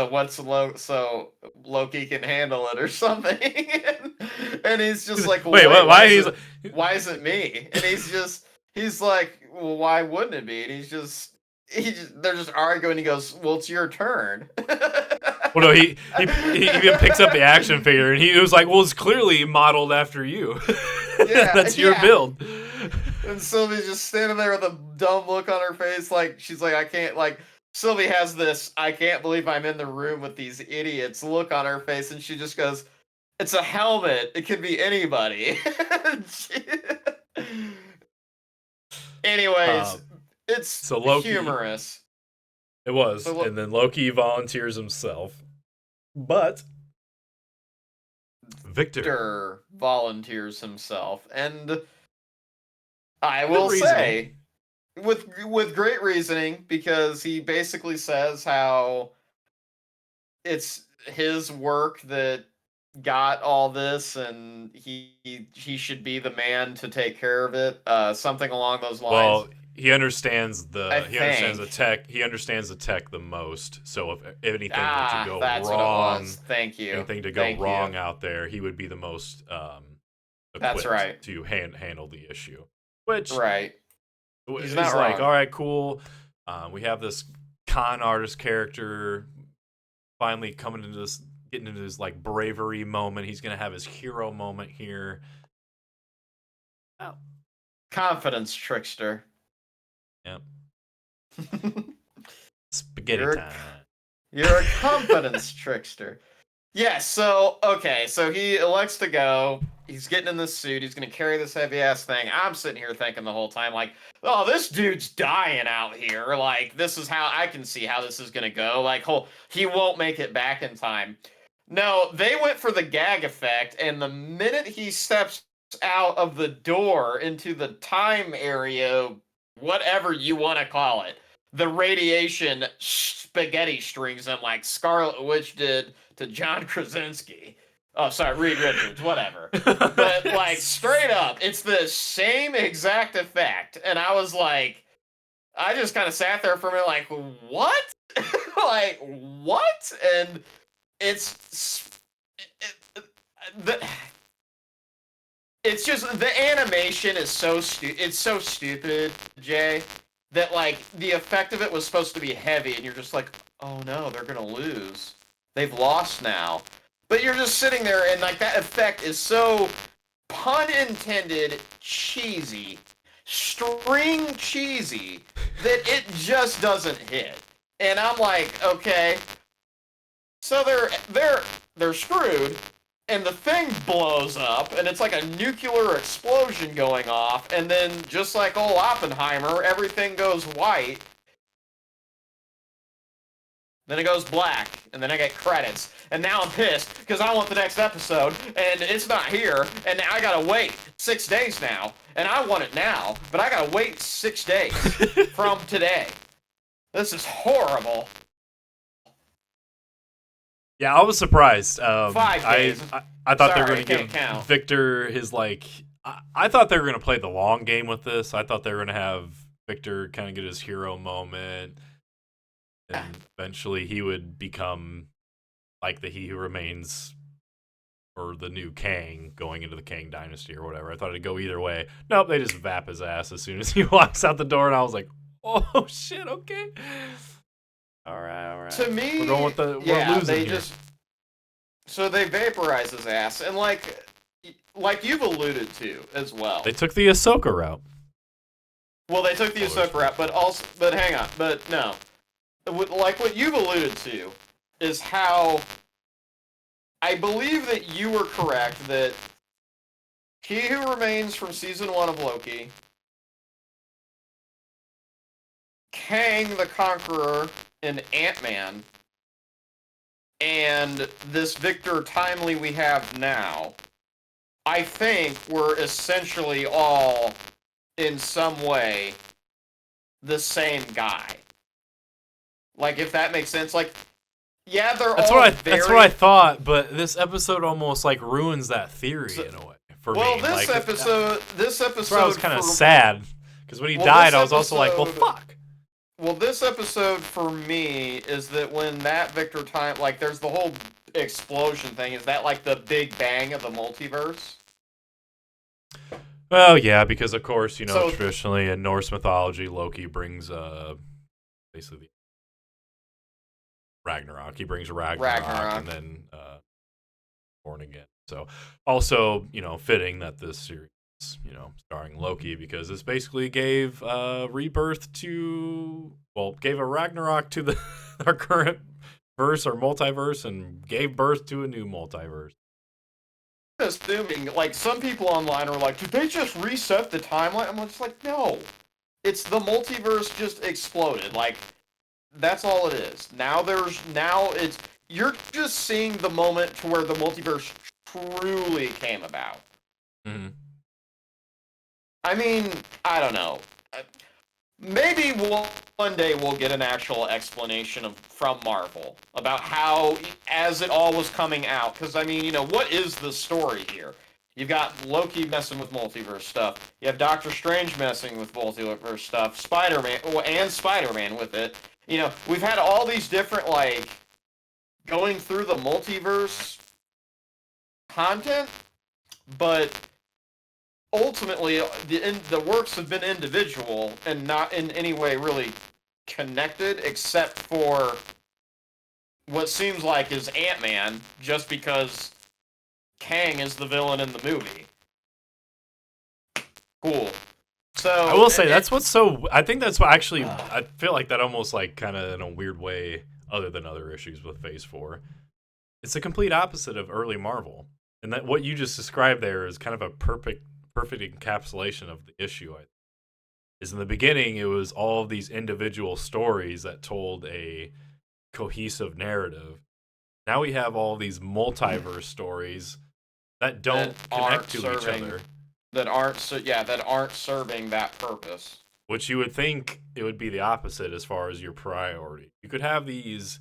what's Loki can handle it or something," and he's just like, "Wait, why is it me?" And he's like, "Well, why wouldn't it be?" And they're just arguing. He goes, "Well, it's your turn." Well, no, he even picks up the action figure and he was like, "Well, it's clearly modeled after you. That's your build." And Sylvie's just standing there with a dumb look on her face, like she's like, "I can't." Like Sylvie has this, "I can't believe I'm in the room with these idiots" look on her face, and she just goes, "It's a helmet. It could be anybody." Anyways, it's Loki, humorous. It was, and then Loki volunteers himself, but Victor volunteers himself, and I will say, with great reasoning, because he basically says how it's his work that got all this, and he should be the man to take care of it. Something along those lines. Well, he understands the tech. He understands the tech the most. So if anything were to go wrong, thank you. Anything to go wrong out there, he would be the most equipped to handle the issue. Which he's not like, all right, cool. We have this con artist character finally getting into this like bravery moment. He's gonna have his hero moment here. Oh. Confidence trickster. Yep. Spaghetti You're time. you're a confidence trickster. Yeah, so okay, so he elects to go. He's getting in this suit. He's gonna carry this heavy ass thing. I'm sitting here thinking the whole time, like, oh, this dude's dying out here. Like, this is how I can see how this is gonna go. Like, he won't make it back in time. No, they went for the gag effect, and the minute he steps out of the door into the time area, whatever you want to call it, the radiation spaghetti strings him like Scarlet Witch did to John Krasinski. Oh, sorry, Reed Richards, whatever. But like straight up, it's the same exact effect. And I was like, I just kind of sat there for a minute, like, what? Like, what? And it's the it's just the animation is so it's so stupid, Jay, that like the effect of it was supposed to be heavy, and you're just like, oh no, they're gonna lose. They've lost now. But you're just sitting there, and like that effect is so pun intended cheesy, string cheesy, that it just doesn't hit. And I'm like, okay, so they're screwed, and the thing blows up, and it's like a nuclear explosion going off, and then just like old Oppenheimer, everything goes white. Then it goes black, and then I get credits, and now I'm pissed because I want the next episode, and it's not here, and I gotta wait 6 days now, and I want it now, but I gotta wait 6 days from today. This is horrible. Yeah, I was surprised. 5 days. I thought they were Sorry, going to I give can't count. Victor his like. I thought they were going to play the long game with this. I thought they were going to have Victor kind of get his hero moment, and eventually he would become like the He Who Remains or the new Kang going into the Kang Dynasty or whatever. I thought it'd go either way. Nope, they just vap his ass as soon as he walks out the door, and I was like, oh shit, okay. All right. To me, we're going with the yeah, we're losing they here. just so they vaporize his ass, and like you've alluded to as well. They took the Ahsoka route. Well, they took the Ahsoka route, but hang on, but no, like what you've alluded to is how I believe that you were correct that He Who Remains from season 1 of Loki, Kang the Conqueror in Ant-Man, and this Victor Timely we have now, I think we're essentially all, in some way, the same guy. Like, if that makes sense. Like, yeah, That's what I thought, but this episode almost like ruins that theory in a way for me. Well, this episode. That's where I was kind of sad because when he died, I was also like, well, fuck. Well, this episode for me is that when that Victor Time, like, there's the whole explosion thing. Is that like the Big Bang of the multiverse? Well, yeah, because of course, So- traditionally in Norse mythology, Loki brings basically Ragnarok. He brings Ragnarok. And then born again. So also, fitting that this series, starring Loki, because this basically gave rebirth gave a Ragnarok to the our current verse or multiverse, and gave birth to a new multiverse. Assuming, like, some people online are like, did they just reset the timeline? I'm just like, no. It's the multiverse just exploded. Like, that's all it is. Now you're just seeing the moment to where the multiverse truly came about. Mm-hmm. I mean, I don't know. Maybe one day we'll get an actual explanation from Marvel about how, as it all was coming out, because, I mean, what is the story here? You've got Loki messing with multiverse stuff. You have Doctor Strange messing with multiverse stuff. Spider-Man with it. We've had all these different, like, going through the multiverse content, but ultimately, the works have been individual and not in any way really connected, except for what seems like is Ant-Man, just because Kang is the villain in the movie. Cool. So I will say that's what's so. I think that's what actually. I feel like that almost like kind of in a weird way, other than other issues with Phase 4. It's the complete opposite of early Marvel, and that what you just described there is kind of a perfect encapsulation of the issue. Is in the beginning it was all of these individual stories that told a cohesive narrative. Now we have all these multiverse stories that don't connect to each other. That aren't serving that purpose. Which you would think it would be the opposite as far as your priority. You could have these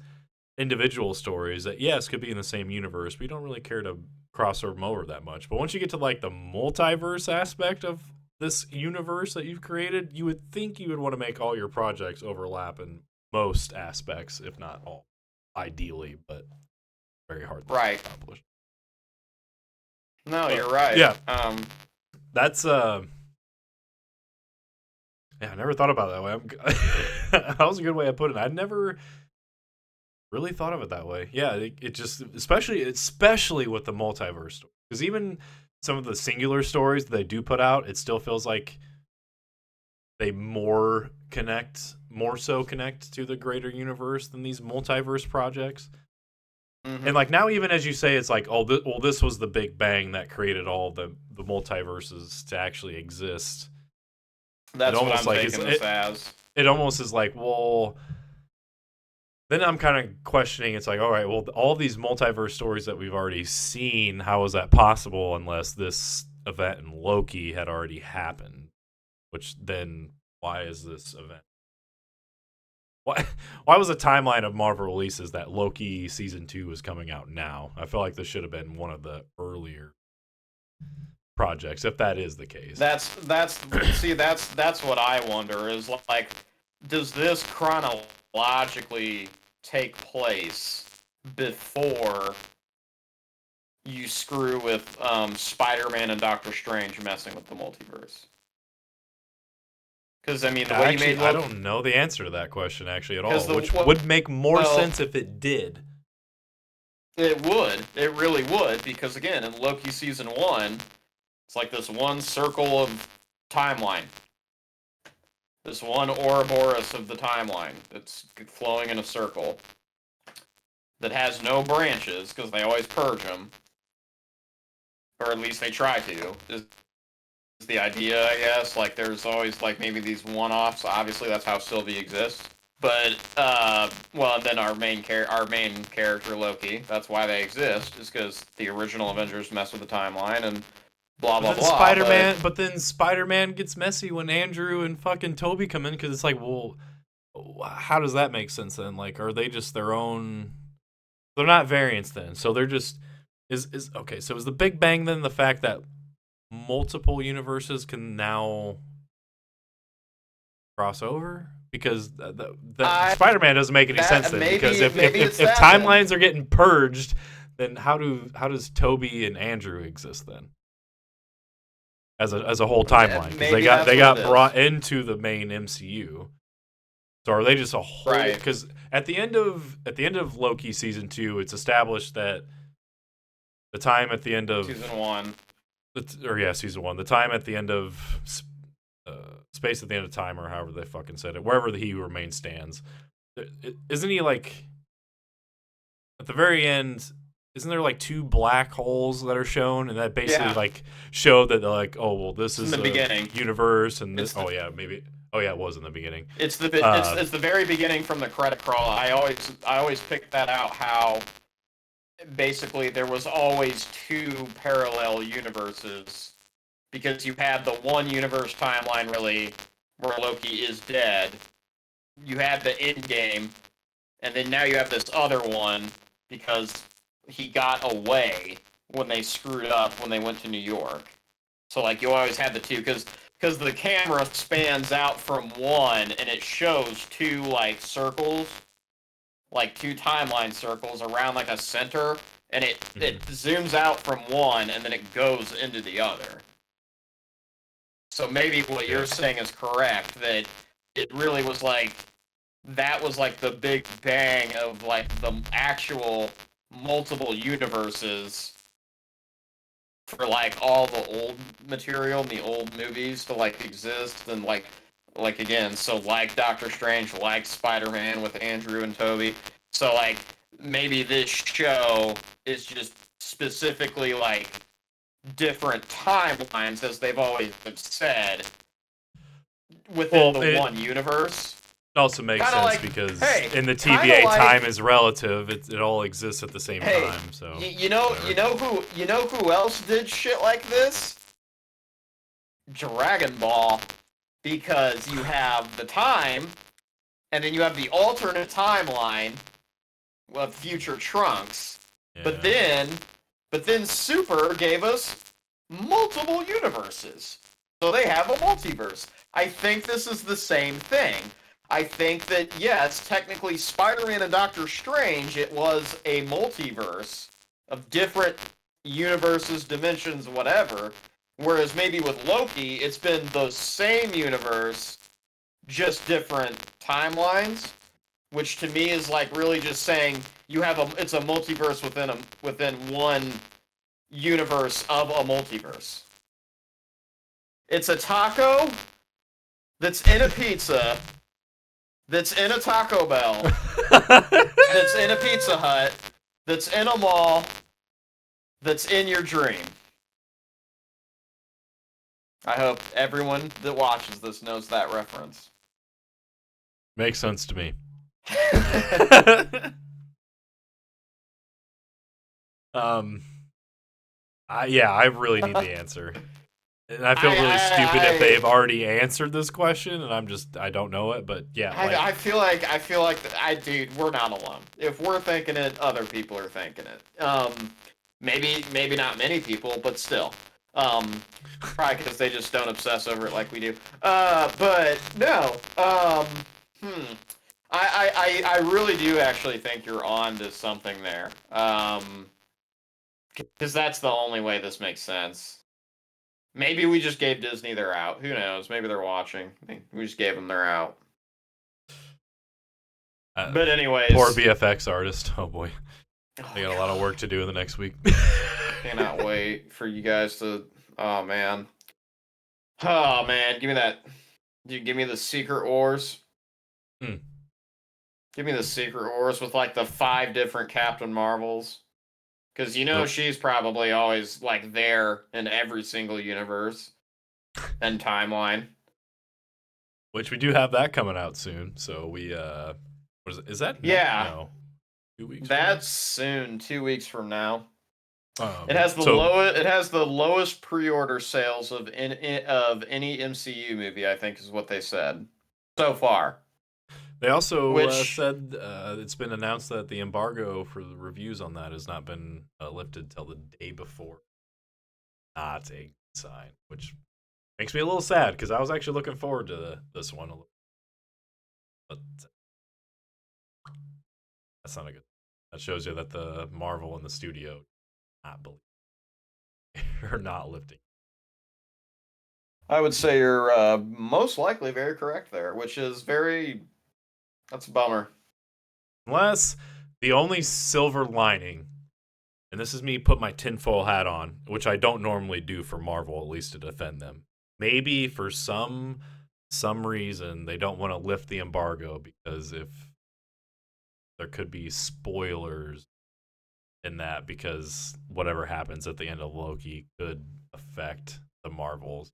individual stories that yes could be in the same universe, but you don't really care to cross them over that much. But once you get to like the multiverse aspect of this universe that you've created, you would think you would want to make all your projects overlap in most aspects, if not all, ideally, but very hard to accomplish. No, you're right. Yeah. That's yeah, I never thought about it that way. That was a good way of putting it. I never really thought of it that way. Yeah, it just especially with the multiverse story, because even some of the singular stories that they do put out, it still feels like they more so connect to the greater universe than these multiverse projects. Mm-hmm. And like now, even as you say, it's like, oh, this was the Big Bang that created all the multiverses to actually exist. That's what I'm taking this as. It almost is like, well, then I'm kind of questioning. It's like, all right, well, all these multiverse stories that we've already seen, how is that possible unless this event in Loki had already happened? Which then, why is this event? Why was the timeline of Marvel releases that Loki season 2 is coming out now? I feel like this should have been one of the earlier projects, if that is the case. That's what I wonder is like, does this chronologically take place before you screw with Spider-Man and Doctor Strange messing with the multiverse? Because, I mean, the way you made Loki... I don't know the answer to that question, actually, at all, which would make more sense if it did. It would. It really would, because, again, in Loki Season 1, it's like this one circle of timeline. This one Ouroboros of the timeline that's flowing in a circle that has no branches, because they always purge them. Or at least they try to. Is the idea, I guess. Like, there's always, like, maybe these one-offs. Obviously, that's how Sylvie exists. But, well, and then our main character, Loki, that's why they exist, is because the original Avengers mess with the timeline, and blah, blah, blah. But then Spider-Man gets messy when Andrew and fucking Toby come in, because it's like, well, how does that make sense then? Like, are they just their own... They're not variants then, so they're just... Okay, so is the Big Bang then the fact that multiple universes can now cross over? Because Spider-Man doesn't make any sense then. Because if timelines are getting purged, then how does Toby and Andrew exist then? As a whole timeline, because they got brought into the main MCU. So are they just a whole? Right. Because at the end of Loki season 2, it's established that the time at the end of season 1. Season 1. The time at the end of space at the end of time, or however they fucking said it, wherever he who remains stands. Isn't he like at the very end? Isn't there like 2 black holes that are shown, and that basically like show that they're like, oh well, this is the beginning universe, and this. It was in the begining. It's the very beginning from the credit crawl. I always pick that out, how basically there was always 2 parallel universes, because you had the one universe timeline really where Loki is dead. You had the end game, and then now you have this other one because he got away when they screwed up when they went to New York. So like you always had the 2, because the camera spans out from one and it shows 2 like circles, like 2 timeline circles around like a center, and it zooms out from one and then it goes into the other. So maybe what you're saying is correct, that it really was like, that was like the Big Bang of like the actual multiple universes for like all the old material and the old movies to like exist and like again, so like Doctor Strange, like Spider-Man with Andrew and Toby. So like maybe this show is just specifically like different timelines as they've always said within Well, the it one universe. also makes Kind of sense like, because hey, in the kind of TVA, time like, is relative. It all exists at the same hey, time. So you whatever. know who else did shit like this? Dragon Ball, because you have the time, and then you have the alternate timeline of future Trunks. But Yeah. then, but then Super gave us multiple universes, so they have a multiverse. I think this is the same thing. I think that yes, technically Spider-Man and Doctor Strange, it was a multiverse of different universes, dimensions, whatever. Whereas maybe with Loki, it's been the same universe, just different timelines, which to me is like really just saying you have it's a multiverse within one universe of a multiverse. It's a taco that's in a pizza, that's in a Taco Bell, that's in a Pizza Hut, that's in a mall, that's in your dream. I hope everyone that watches this knows that reference. Makes sense to me. um, I really need the answer. And I feel really stupid if they've already answered this question, and I don't know it. But yeah, like I feel like dude, we're not alone. If we're thinking it, other people are thinking it. Maybe not many people, but still. Probably because they just don't obsess over it like we do. But no. Hmm. I really do actually think you're on to something there. Because that's the only way this makes sense. Maybe we just gave Disney their out. Who knows? Maybe they're watching. We just gave them their out. But poor anyways, VFX artist. Oh boy, oh, they got a lot of work to do in the next week. cannot wait for you guys to. Oh man, give me that. Dude, give me the Secret Wars. Hmm. Give me the Secret Wars with like the 5 different Captain Marvels. Because you know Nope. she's probably always like there in every single universe and timeline. Which we do have that coming out soon. So we what is it? Is that next? Yeah, No, 2 weeks from now. that's soon. 2 weeks from now. Um. So It has the lowest pre-order sales of any MCU movie. I think is what they said so far. they also Which said it's been announced that the embargo for the reviews on that has not been lifted till the day before. Not a good sign, which makes me a little sad because I was actually looking forward to this one a little. But that's not a good. That shows you that the Marvel and the studio not believe or not lifting. I would say you're most likely very correct there, which is very that's a bummer. Unless the only silver lining, and this is me put my tinfoil hat on, which I don't normally do for Marvel, at least to defend them. Maybe for some reason they don't want to lift the embargo because if there could be spoilers in that because whatever happens at the end of Loki could affect the Marvels.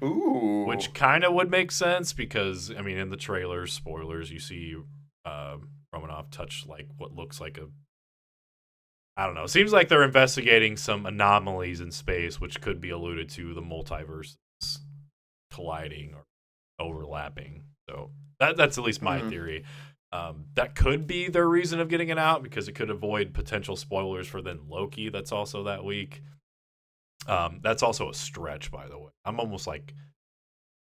Ooh. Which kind of would make sense because I mean in the trailers, spoilers, you see Romanoff touch like what looks like a I don't know. Seems like they're investigating some anomalies in space which could be alluded to the multiverses colliding or overlapping. So that's at least my Hmm. theory. That could be their reason of getting it out because it could avoid potential spoilers for then Loki. That's also that week. That's also a stretch, by the way. I'm almost like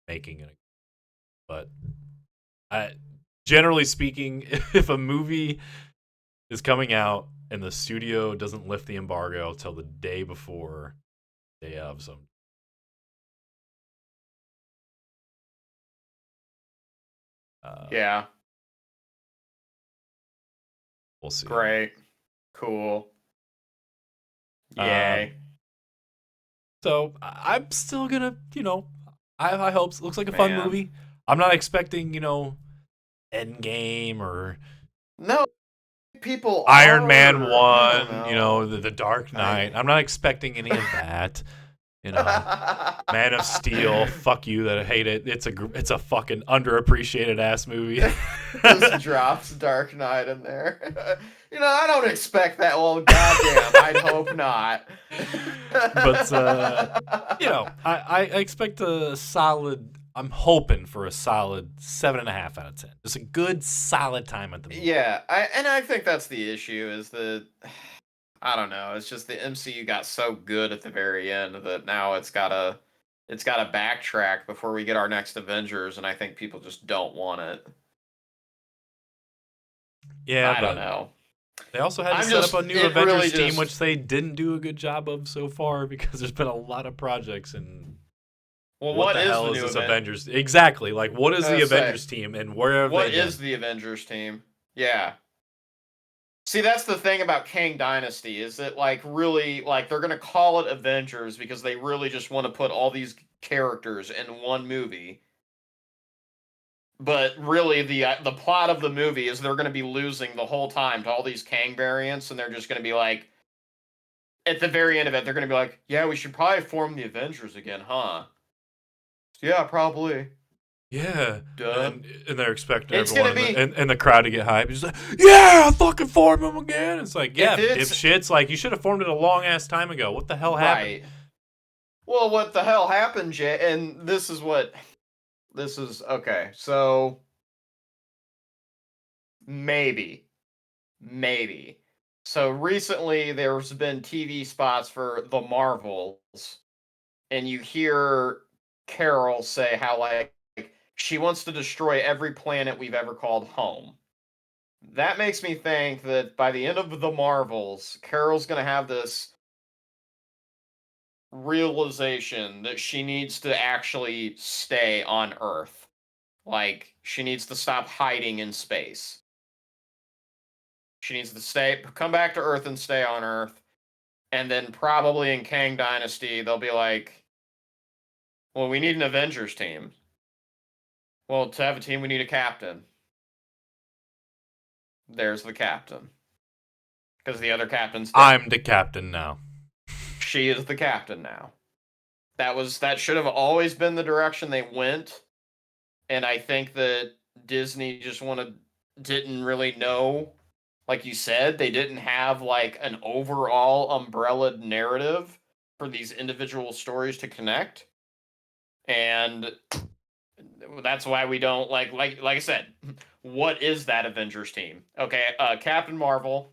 making it, but I, generally speaking, if a movie is coming out and the studio doesn't lift the embargo till the day before, day of, some uh, Yeah. we'll see. Great. Cool. Uh, Yay. So I'm still gonna, I hope it looks like a fun Man. movie. I'm not expecting, Endgame or No, people Iron Man are. I don't 1, know. the Dark Knight. I I'm not expecting any of that. You know, Man of Steel. Fuck you that I hate it. It's a fucking underappreciated ass movie. Just drops Dark Knight in there. I don't expect that. Well, goddamn, I'd hope not. But I expect a solid. I'm hoping for a solid 7.5 out of 10. Just a good solid time at the movie. Yeah, I think that's the issue is that I don't know. It's just the MCU got so good at the very end that now it's gotta backtrack before we get our next Avengers, and I think people just don't want it. Yeah, I don't but know. they also had to I'm set up just a new it really Avengers team, just which they didn't do a good job of so far because there's been a lot of projects and well, what what the is the hell is new this event? Avengers? Exactly. Like, what is the Say, Avengers team and where have they what is been? the Avengers team? Yeah. See, that's the thing about Kang Dynasty is that like really like they're gonna call it Avengers because they really just want to put all these characters in one movie. But really, the plot of the movie is they're going to be losing the whole time to all these Kang variants, and they're just going to be like, at the very end of it, they're going to be like, "Yeah, we should probably form the Avengers again, huh?" Yeah, probably. Yeah. Duh. And they're expecting It's going everyone to be in the crowd to get hyped. It's like, yeah, fucking form them again. It's like, if yeah, it's dipshits. Like, you should have formed it a long ass time ago. What the hell happened? right. Well, what the hell happened, Jay? And this is okay. So maybe, maybe. So recently, there's been TV spots for the Marvels, and you hear Carol say how like she wants to destroy every planet we've ever called home. That makes me think that by the end of the Marvels, Carol's going to have this realization that she needs to actually stay on Earth. Like she needs to stop hiding in space. She needs to come back to Earth and stay on Earth. And then probably in Kang Dynasty, they'll be like, well, we need an Avengers team. Well, to have a team, we need a captain. There's the captain. Because the other captain's dead. I'm the captain now. She is the captain now. That should have always been the direction they went. And I think that Disney just didn't really know. Like you said, they didn't have like an overall umbrella narrative for these individual stories to connect. And that's why we don't like I said, what is that Avengers team? Okay, Captain Marvel.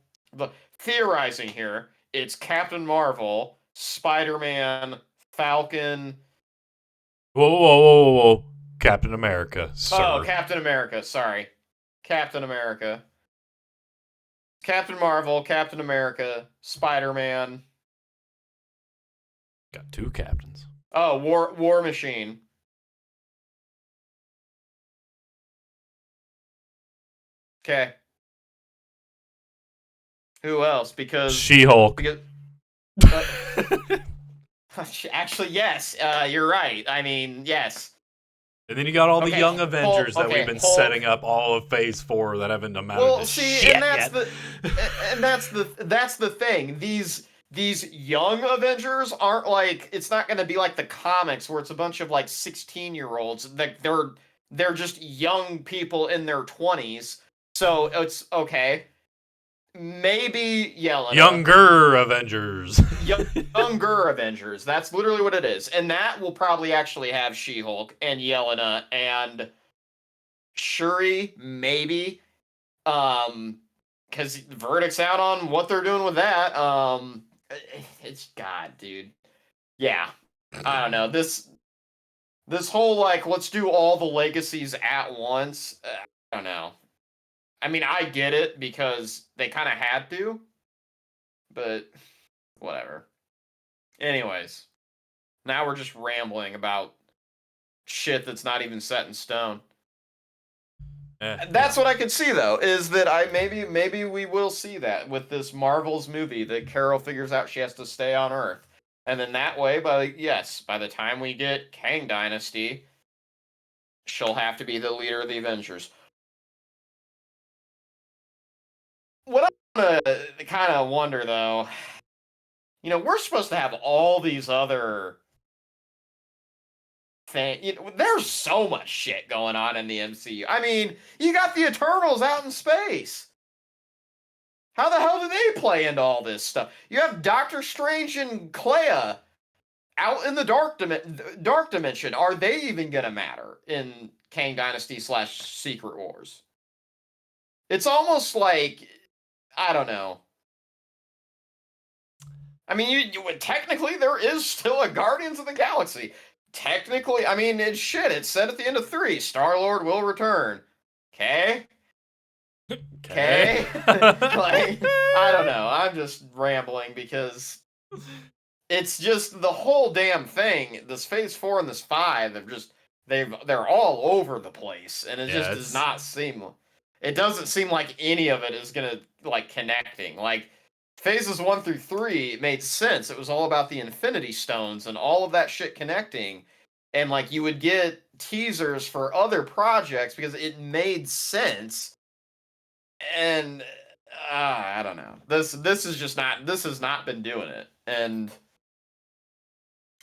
Theorizing here, it's Captain Marvel, Spider-Man, Falcon. Whoa, whoa, whoa, whoa, whoa. Captain America, Oh, sir. Captain America. Sorry, Captain America, Captain Marvel, Captain America, Spider-Man. Got two captains. Oh, War Machine. Okay, who else? She Hulk. Because uh, actually, yes, you're right. I mean, yes. And then you got all the Okay, young Avengers that we've Okay, been setting Hulk. up all of Phase 4 that haven't amounted to Well, see, shit yet. and that's the thing. These young Avengers aren't like it's not going to be like the comics where it's a bunch of like 16-year-olds. Like they're just young people in their 20s. So it's okay. Maybe Yelena. Younger Avengers. Younger Avengers. That's literally what it is. And that will probably actually have She-Hulk and Yelena and Shuri, maybe. Because verdict's out on what they're doing with that. It's God, dude. Yeah, I don't know. This whole like let's do all the legacies at once. I don't know. I mean, I get it because they kind of had to, but whatever. Anyways, now we're just rambling about shit that's not even set in stone. That's what I could see though, is that I maybe we will see that with this Marvel's movie that Carol figures out she has to stay on Earth. And then that way, by the time we get Kang Dynasty, she'll have to be the leader of the Avengers. What I'm gonna kind of wonder though, we're supposed to have all these other things. There's so much shit going on in the MCU. I mean, you got the Eternals out in space. How the hell do they play into all this stuff? You have Doctor Strange and Clea out in the dark dimension. Are they even gonna matter in Kang Dynasty / Secret Wars? It's almost like, I don't know. I mean, technically there is still a Guardians of the Galaxy. Technically, I mean, it's said at the end of 3, Star-Lord will return. Okay? Okay? Like, I don't know. I'm just rambling because it's just the whole damn thing. This Phase 4 and this 5 have just they're all over the place, and it just does not seem. It doesn't seem like any of it is gonna like connecting. Like phases 1 through 3 made sense. It was all about the Infinity Stones and all of that shit connecting, and like you would get teasers for other projects because it made sense. And I don't know. This is just not. This has not been doing it. And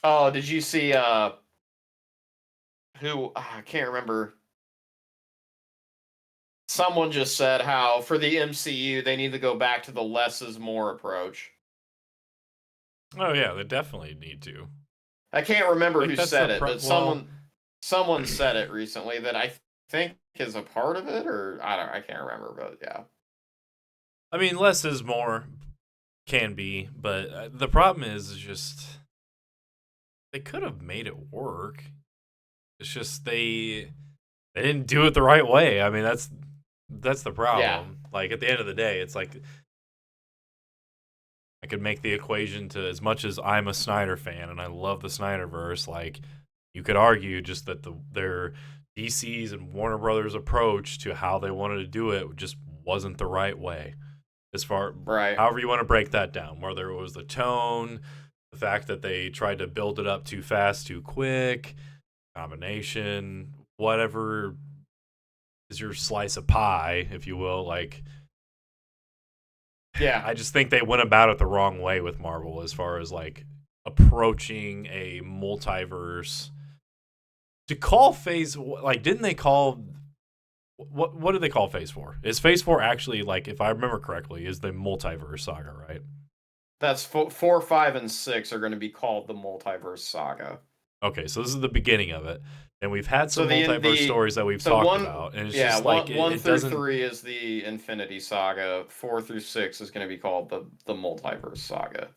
oh, did you see who I can't remember. Someone just said how for the MCU they need to go back to the less is more approach. Oh yeah, they definitely need to. I can't remember like, who said it, but someone said it recently that I think is a part of it, or I can't remember, but yeah. I mean, less is more can be, but the problem is just they could have made it work. It's just they didn't do it the right way. I mean, that's the problem. Yeah. Like at the end of the day, it's like I could make the equation to as much as I'm a Snyder fan and I love the Snyderverse, like you could argue just that their DC's and Warner Brothers approach to how they wanted to do it just wasn't the right way. As far Right. however you want to break that down, whether it was the tone, the fact that they tried to build it up too fast, too quick, combination, whatever is your slice of pie, if you will, like Yeah. I just think they went about it the wrong way with Marvel as far as like approaching a multiverse. To call phase like didn't they call what did they call phase 4? Is phase 4 actually like if I remember correctly is the multiverse saga, right? That's 4, 5, and 6 are going to be called the multiverse saga. Okay, so this is the beginning of it. And we've had some multiverse stories that we've talked about, and it's just like one it through doesn't. 3 is the Infinity Saga. 4 through 6 is going to be called the Multiverse Saga.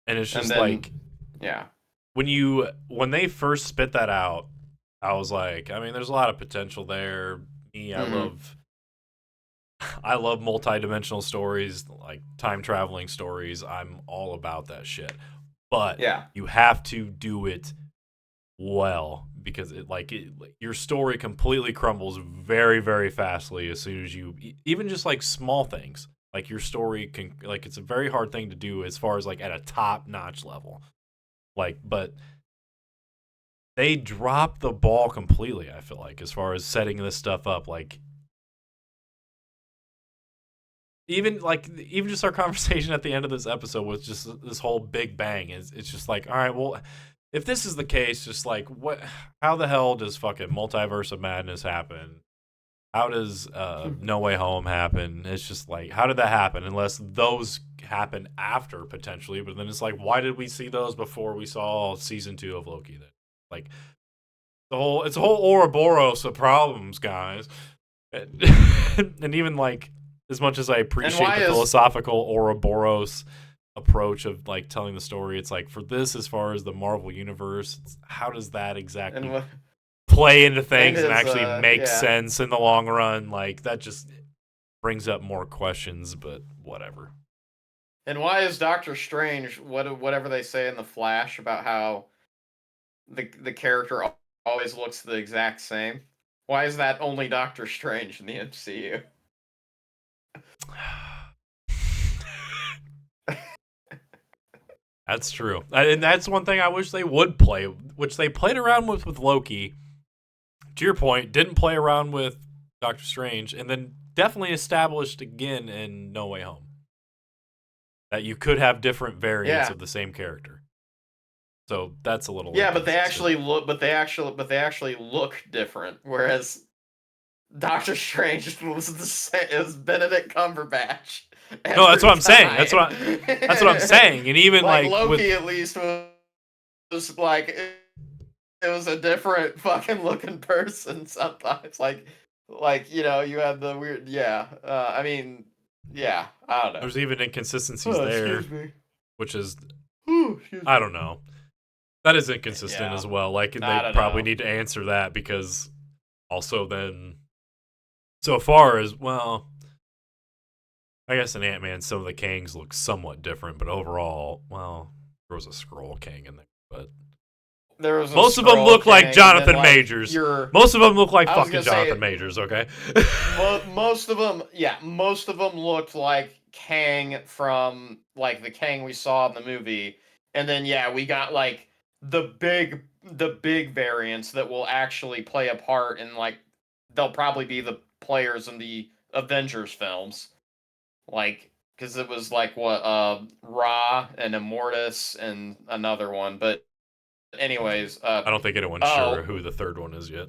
And it's just like, yeah, when they first spit that out, I was like, I mean, there's a lot of potential there. Me, I love multi-dimensional stories, like time traveling stories. I'm all about that shit. But yeah, you have to do it well because your story completely crumbles very very fastly as soon as you even just like small things like your story can like it's a very hard thing to do as far as like at a top notch level like but they drop the ball completely. I feel like as far as setting this stuff up like even just our conversation at the end of this episode was just this whole big bang it's just like all right well if this is the case, just like how the hell does fucking Multiverse of Madness happen? How does No Way Home happen? It's just like, how did that happen? Unless those happen after potentially, but then it's like, why did we see those before we saw season 2 of Loki? Then, like, it's a whole Ouroboros of problems, guys. And even like, as much as I appreciate the philosophical Ouroboros approach of like telling the story, it's like for this as far as the Marvel universe, how does that exactly play into things and actually make sense in the long run? Like that just brings up more questions, but whatever. And why is Doctor Strange whatever they say in the Flash about how the character always looks the exact same? Why is that only Doctor Strange in the MCU? That's true. And that's one thing I wish they would play, which they played around with Loki. To your point, didn't play around with Doctor Strange, and then definitely established again in No Way Home that you could have different variants Yeah. of the same character. So that's a little Yeah, but they inconsistent. actually look look different. Whereas Doctor Strange was the same as Benedict Cumberbatch No, that's every what I'm saying. time. That's what I'm saying. And even Like like with Loki, at least was like it was a different fucking looking person sometimes. Like you had the weird. Yeah. I mean, yeah. I don't know. there's even inconsistencies Oh, there, excuse me. which is Ooh, excuse I me. don't know. That is inconsistent Yeah. as well. Like they I don't probably know. need to answer that because also then so far as well, I guess in Ant-Man some of the Kangs look somewhat different, but overall, well, there was a Skrull Kang in there, but There was a most of them Skrull look like King, and then Jonathan like Majors. your. Most of them look like I was fucking gonna say Jonathan Majors, okay? most of them, yeah, most of them looked like Kang from like the Kang we saw in the movie, and then yeah, we got like the big variants that will actually play a part in like they'll probably be the players in the Avengers films, like because it was like what Ra and Immortus and another one, but anyways, I don't think anyone's sure oh who the third one is yet.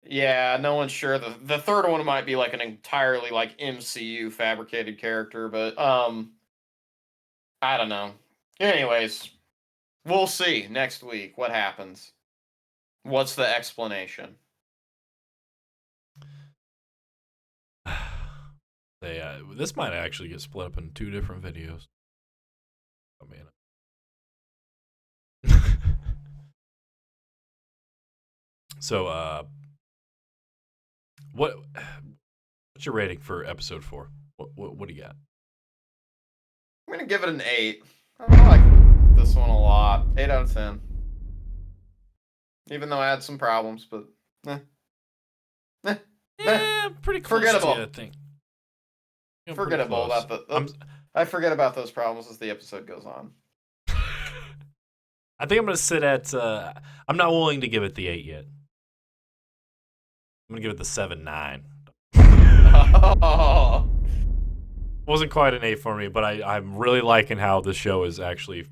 yeah, no one's sure. The third one might be like an entirely like MCU fabricated character, but I don't know. Anyways, we'll see next week what happens. What's the explanation? This might actually get split up in 2 different videos. Oh man. So, what what's your rating for episode 4? What do you got? I'm gonna give it an 8. I like this one a lot. 8 out of 10. Even though I had some problems, but eh, eh, eh. Yeah, pretty close to you, I Forgettable. think. Yeah, pretty Forgettable close. about I forget about those problems as the episode goes on. I think I'm gonna sit at. I'm not willing to give it the 8 yet. I'm gonna give it the 7.9. Oh. Wasn't quite an 8 for me, but I'm really liking how the show is actually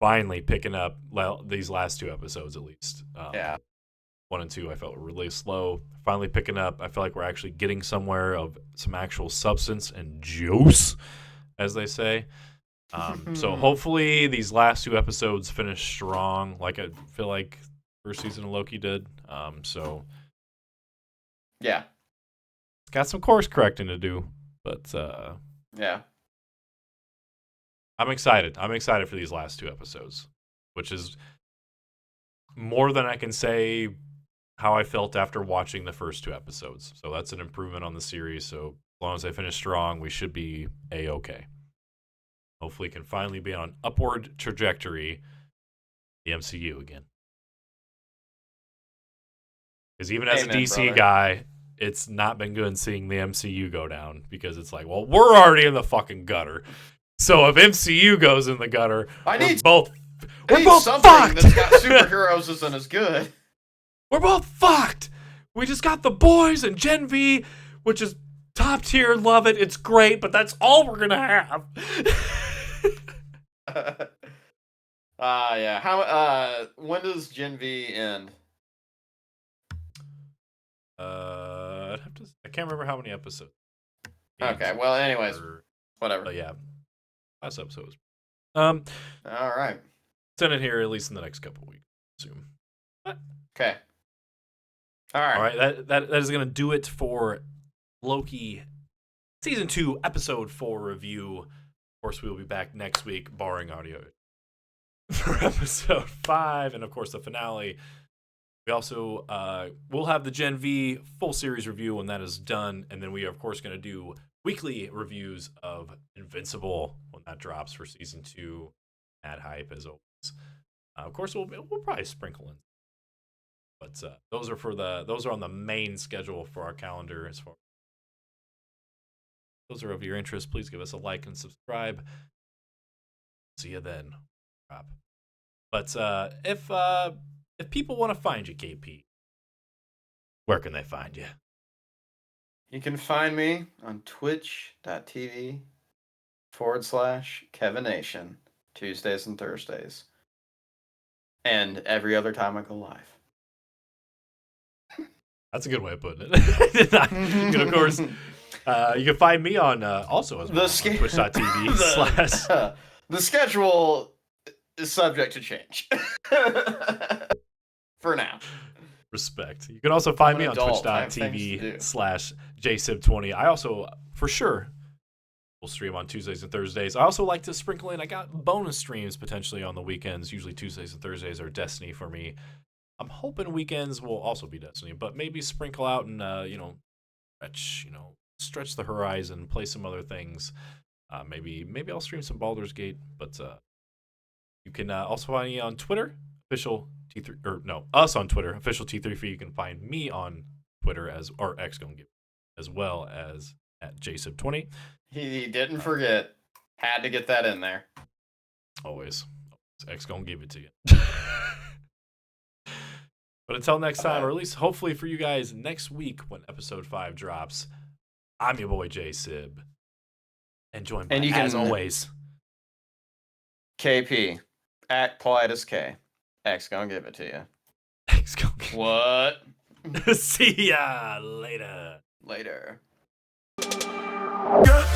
finally picking up these last 2 episodes at least. Yeah. 1 and 2 I felt were really slow. Finally picking up. I feel like we're actually getting somewhere of some actual substance and juice, as they say. So hopefully these last 2 episodes finish strong, like I feel like first season of Loki did. So Yeah. it's got some course correcting to do, but Yeah. I'm excited. I'm excited for these last 2 episodes, which is more than I can say how I felt after watching the first 2 episodes. So that's an improvement on the series. So as long as they finish strong, we should be A-okay. Hopefully, it can finally be on an upward trajectory, the MCU again. Because even as Amen, a DC brother. guy, it's not been good seeing the MCU go down because it's like, well, we're already in the fucking gutter. So if MCU goes in the gutter, we're both something fucked. that's got superheroes isn't as good. We're both fucked. We just got The Boys and Gen V, which is top tier. Love it. It's great, but that's all we're gonna have. Yeah. How when does Gen V end? I can't remember how many episodes. Okay, well anyways, whatever. But yeah, last episode was. All right. Send it here at least in the next couple of weeks, I assume. Okay. All right. All right, that is gonna do it for Loki season 2, episode 4 review. Of course, we will be back next week, barring audio, for episode 5, and of course the finale. We also will have the Gen V full series review when that is done, and then we are of course going to do weekly reviews of Invincible when that drops for season 2. Mad hype as always. Of course, we'll probably sprinkle in, but those are on the main schedule for our calendar. As far as those are of your interest, please give us a like and subscribe. See you then. Rob. But if people want to find you, KP, where can they find you? You can find me on twitch.tv/KevNation, Tuesdays and Thursdays. And every other time I go live. That's a good way of putting it. And of course, you can find me on also as well on twitch.tv/ The schedule is subject to change. For now. Respect. You can also find me on twitch.tv/Jsib20. I also, for sure, will stream on Tuesdays and Thursdays. I also like to sprinkle in, I got bonus streams potentially on the weekends. Usually Tuesdays and Thursdays are Destiny for me. I'm hoping weekends will also be Destiny, but maybe sprinkle out and, stretch the horizon, play some other things. Maybe I'll stream some Baldur's Gate, but you can also find me on Twitter, official T3, or no, us on Twitter, official T3. You can find me on Twitter or X as well as at Jsib20. He didn't forget. Had to get that in there. Always. X gonna give it to you. But until next time, or at least hopefully for you guys next week when episode 5 drops, I'm your boy Jsib. And joined by, as always, KP. Act polite as K. X gonna give it to you. X gonna give it. What? See ya later. Later. Yeah.